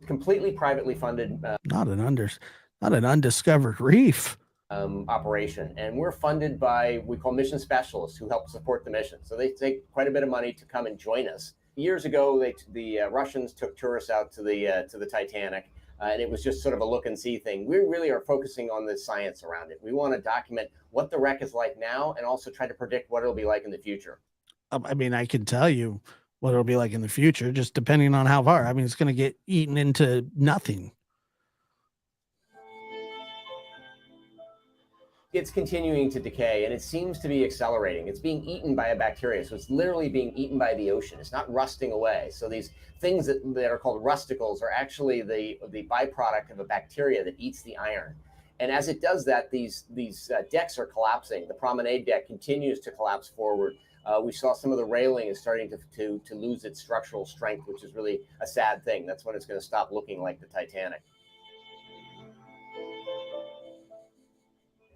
Completely privately funded. Not an undiscovered reef. Operation, and we're funded by we call mission specialists who help support the mission. So they take quite a bit of money to come and join us. Years ago, the Russians took tourists out to the Titanic, and it was just sort of a look and see thing. We really are focusing on the science around it. We want to document what the wreck is like now, and also try to predict what it'll be like in the future. I mean, I can tell you what it'll be like in the future, just depending on how far. I mean, it's going to get eaten into nothing. It's continuing to decay, and it seems to be accelerating. It's being eaten by a bacteria, so it's literally being eaten by the ocean. It's not rusting away. So these things that are called rusticles are actually the byproduct of a bacteria that eats the iron. And as it does that, these decks are collapsing. The promenade deck continues to collapse forward. We saw some of the railing is starting to lose its structural strength, which is really a sad thing. That's when it's going to stop looking like the Titanic.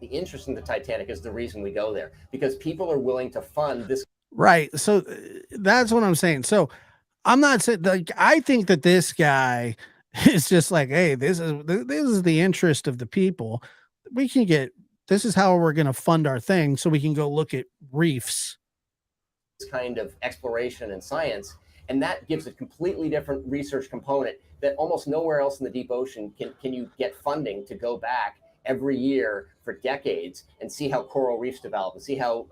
The interest in the Titanic is the reason we go there, because people are willing to fund this. Right. So that's what I'm saying. So I'm not saying, like, I think that this guy is just like, hey, this is the interest of the people. We can get, this is how we're going to fund our thing, so we can go look at reefs. Kind of exploration and science, and that gives a completely different research component that almost nowhere else in the deep ocean can you get funding to go back every year for decades and see how coral reefs develop and see how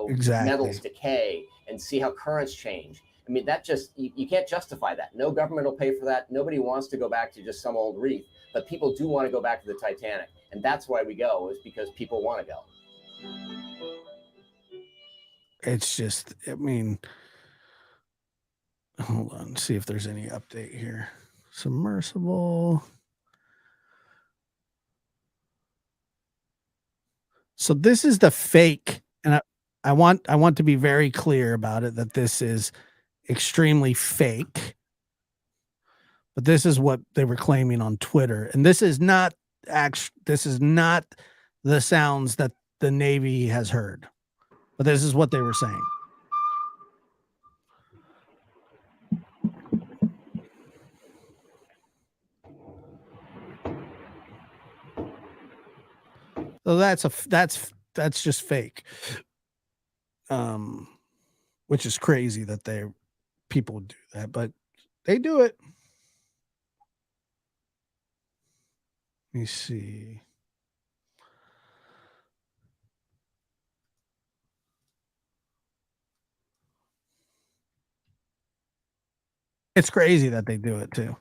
Exactly. metals decay and see how currents change. I mean, that just, you can't justify that. No government will pay for that. Nobody wants to go back to just some old reef, but people do want to go back to the Titanic, and that's why we go, is because people want to go. It's just, I mean, hold on, see if there's any update here. Submersible. So this is the fake, and I want to be very clear about it, that this is extremely fake. But this is what they were claiming on Twitter, and this is not the sounds that the Navy has heard. But this is what they were saying. So that's just fake. Which is crazy that people do that, but they do it. Let me see. It's crazy that they do it too.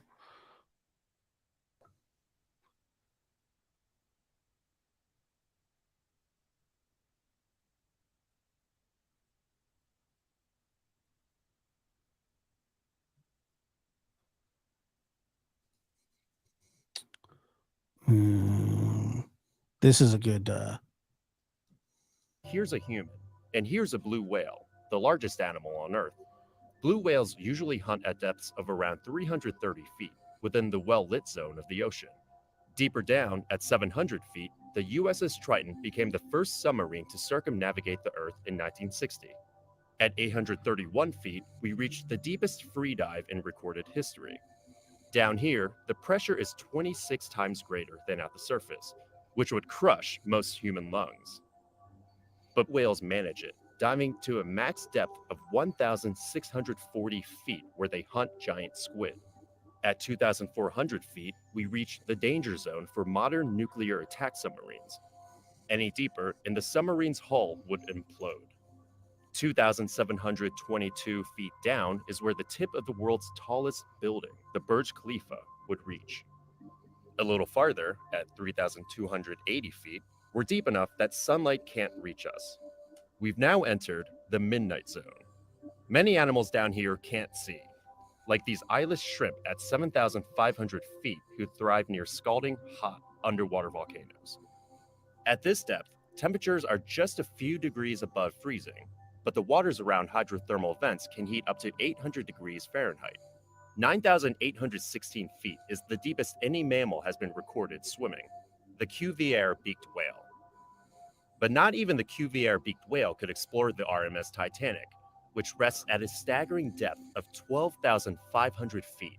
This is a good. Here's a human, and here's a blue whale, the largest animal on Earth. Blue whales usually hunt at depths of around 330 feet within the well-lit zone of the ocean. Deeper down, at 700 feet, the USS Triton became the first submarine to circumnavigate the Earth in 1960. At 831 feet, we reached the deepest free dive in recorded history. Down here, the pressure is 26 times greater than at the surface, which would crush most human lungs. But whales manage it, diving to a max depth of 1,640 feet where they hunt giant squid. At 2,400 feet, we reach the danger zone for modern nuclear attack submarines. Any deeper, and the submarine's hull would implode. 2,722 feet down is where the tip of the world's tallest building, the Burj Khalifa, would reach. A little farther, at 3,280 feet, we're deep enough that sunlight can't reach us. We've now entered the midnight zone. Many animals down here can't see, like these eyeless shrimp at 7,500 feet who thrive near scalding hot underwater volcanoes. At this depth, temperatures are just a few degrees above freezing, but the waters around hydrothermal vents can heat up to 800 degrees Fahrenheit. 9,816 feet is the deepest any mammal has been recorded swimming, the Cuvier beaked whale. But not even the Cuvier beaked whale could explore the RMS Titanic, which rests at a staggering depth of 12,500 feet.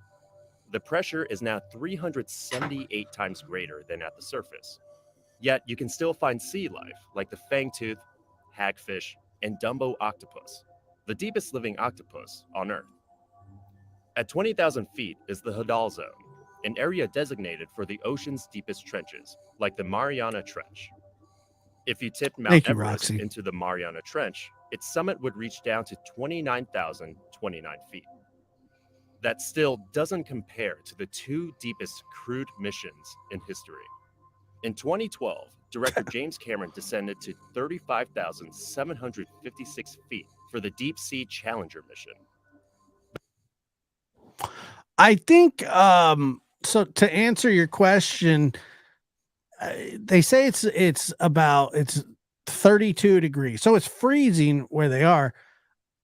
The pressure is now 378 times greater than at the surface. Yet you can still find sea life like the fangtooth, hagfish, and Dumbo octopus, the deepest living octopus on Earth. At 20,000 feet is the Hadal Zone, an area designated for the ocean's deepest trenches, like the Mariana Trench. If you tipped Mount Everest Roxy. into the Mariana Trench, its summit would reach down to 29,029 feet. That still doesn't compare to the two deepest crewed missions in history. In 2012, director James Cameron descended to 35,756 feet for the Deep Sea Challenger mission. I think so to answer your question, they say it's 32 degrees, so it's freezing where they are.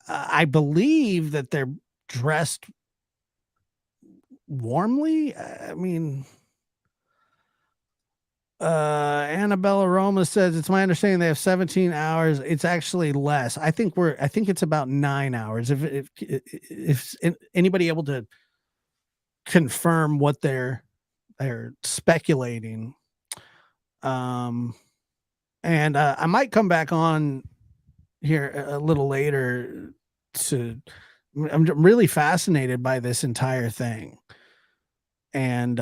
I believe that they're dressed warmly. I mean, Annabella Roma says it's my understanding they have 17 hours. It's actually less. I think it's about 9 hours. If anybody able to confirm what they're speculating. And I might come back on here a little later I'm really fascinated by this entire thing. And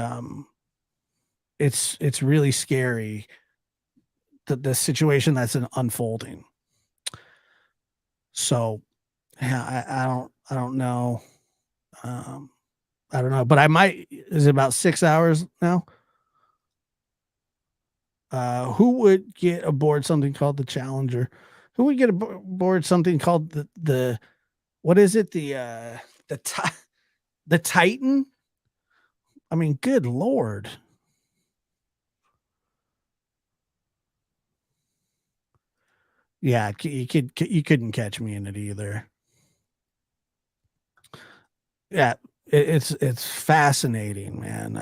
it's really scary, the situation that's unfolding. So yeah, I don't know. I don't know, but I might. Is it about 6 hours now? Who would get aboard something called the Challenger? Who would get aboard something called the what is it? The Titan? I mean, good Lord. Yeah, you couldn't catch me in it either. Yeah, it's fascinating, man.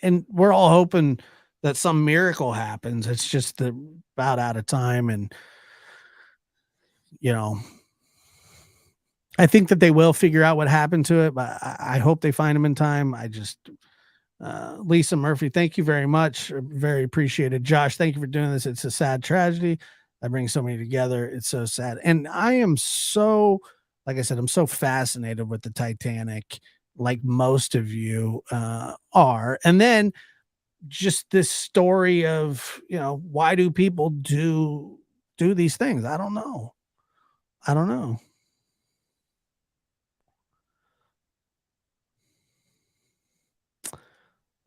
And we're all hoping that some miracle happens. It's just about out of time, and I think that they will figure out what happened to it, but I hope they find him in time. I just Lisa Murphy, thank you very much. Very appreciated. Josh, thank you for doing this. It's a sad tragedy that brings so many together. It's so sad. And I am so, like I said, I'm so fascinated with the Titanic, like most of you are. And then just this story of, why do people do these things? I don't know.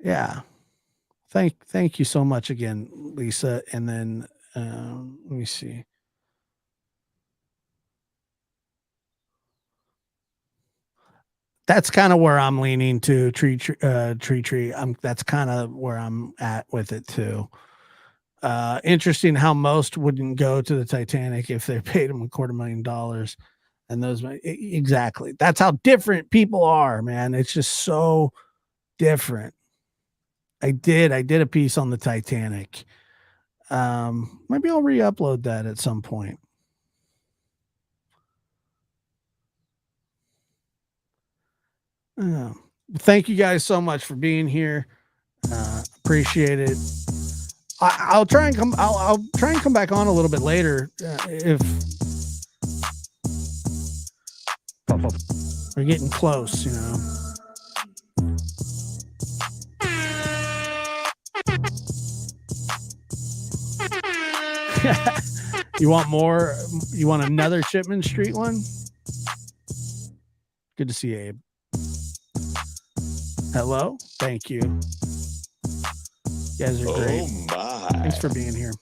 Yeah. Thank you so much again, Lisa. And then let me see. That's kind of where I'm leaning to tree. That's kind of where I'm at with it too. Interesting how most wouldn't go to the Titanic if they paid them $250,000. And those exactly. That's how different people are, man. It's just so different. I did a piece on the Titanic. Maybe I'll re-upload that at some point. Thank you guys so much for being here. Appreciate it. I'll try and come. I'll try and come back on a little bit later if we're getting close. You want more? You want another Shipman Street one? Good to see you, Abe. Hello. Thank you. You guys are great. Oh my. Thanks for being here.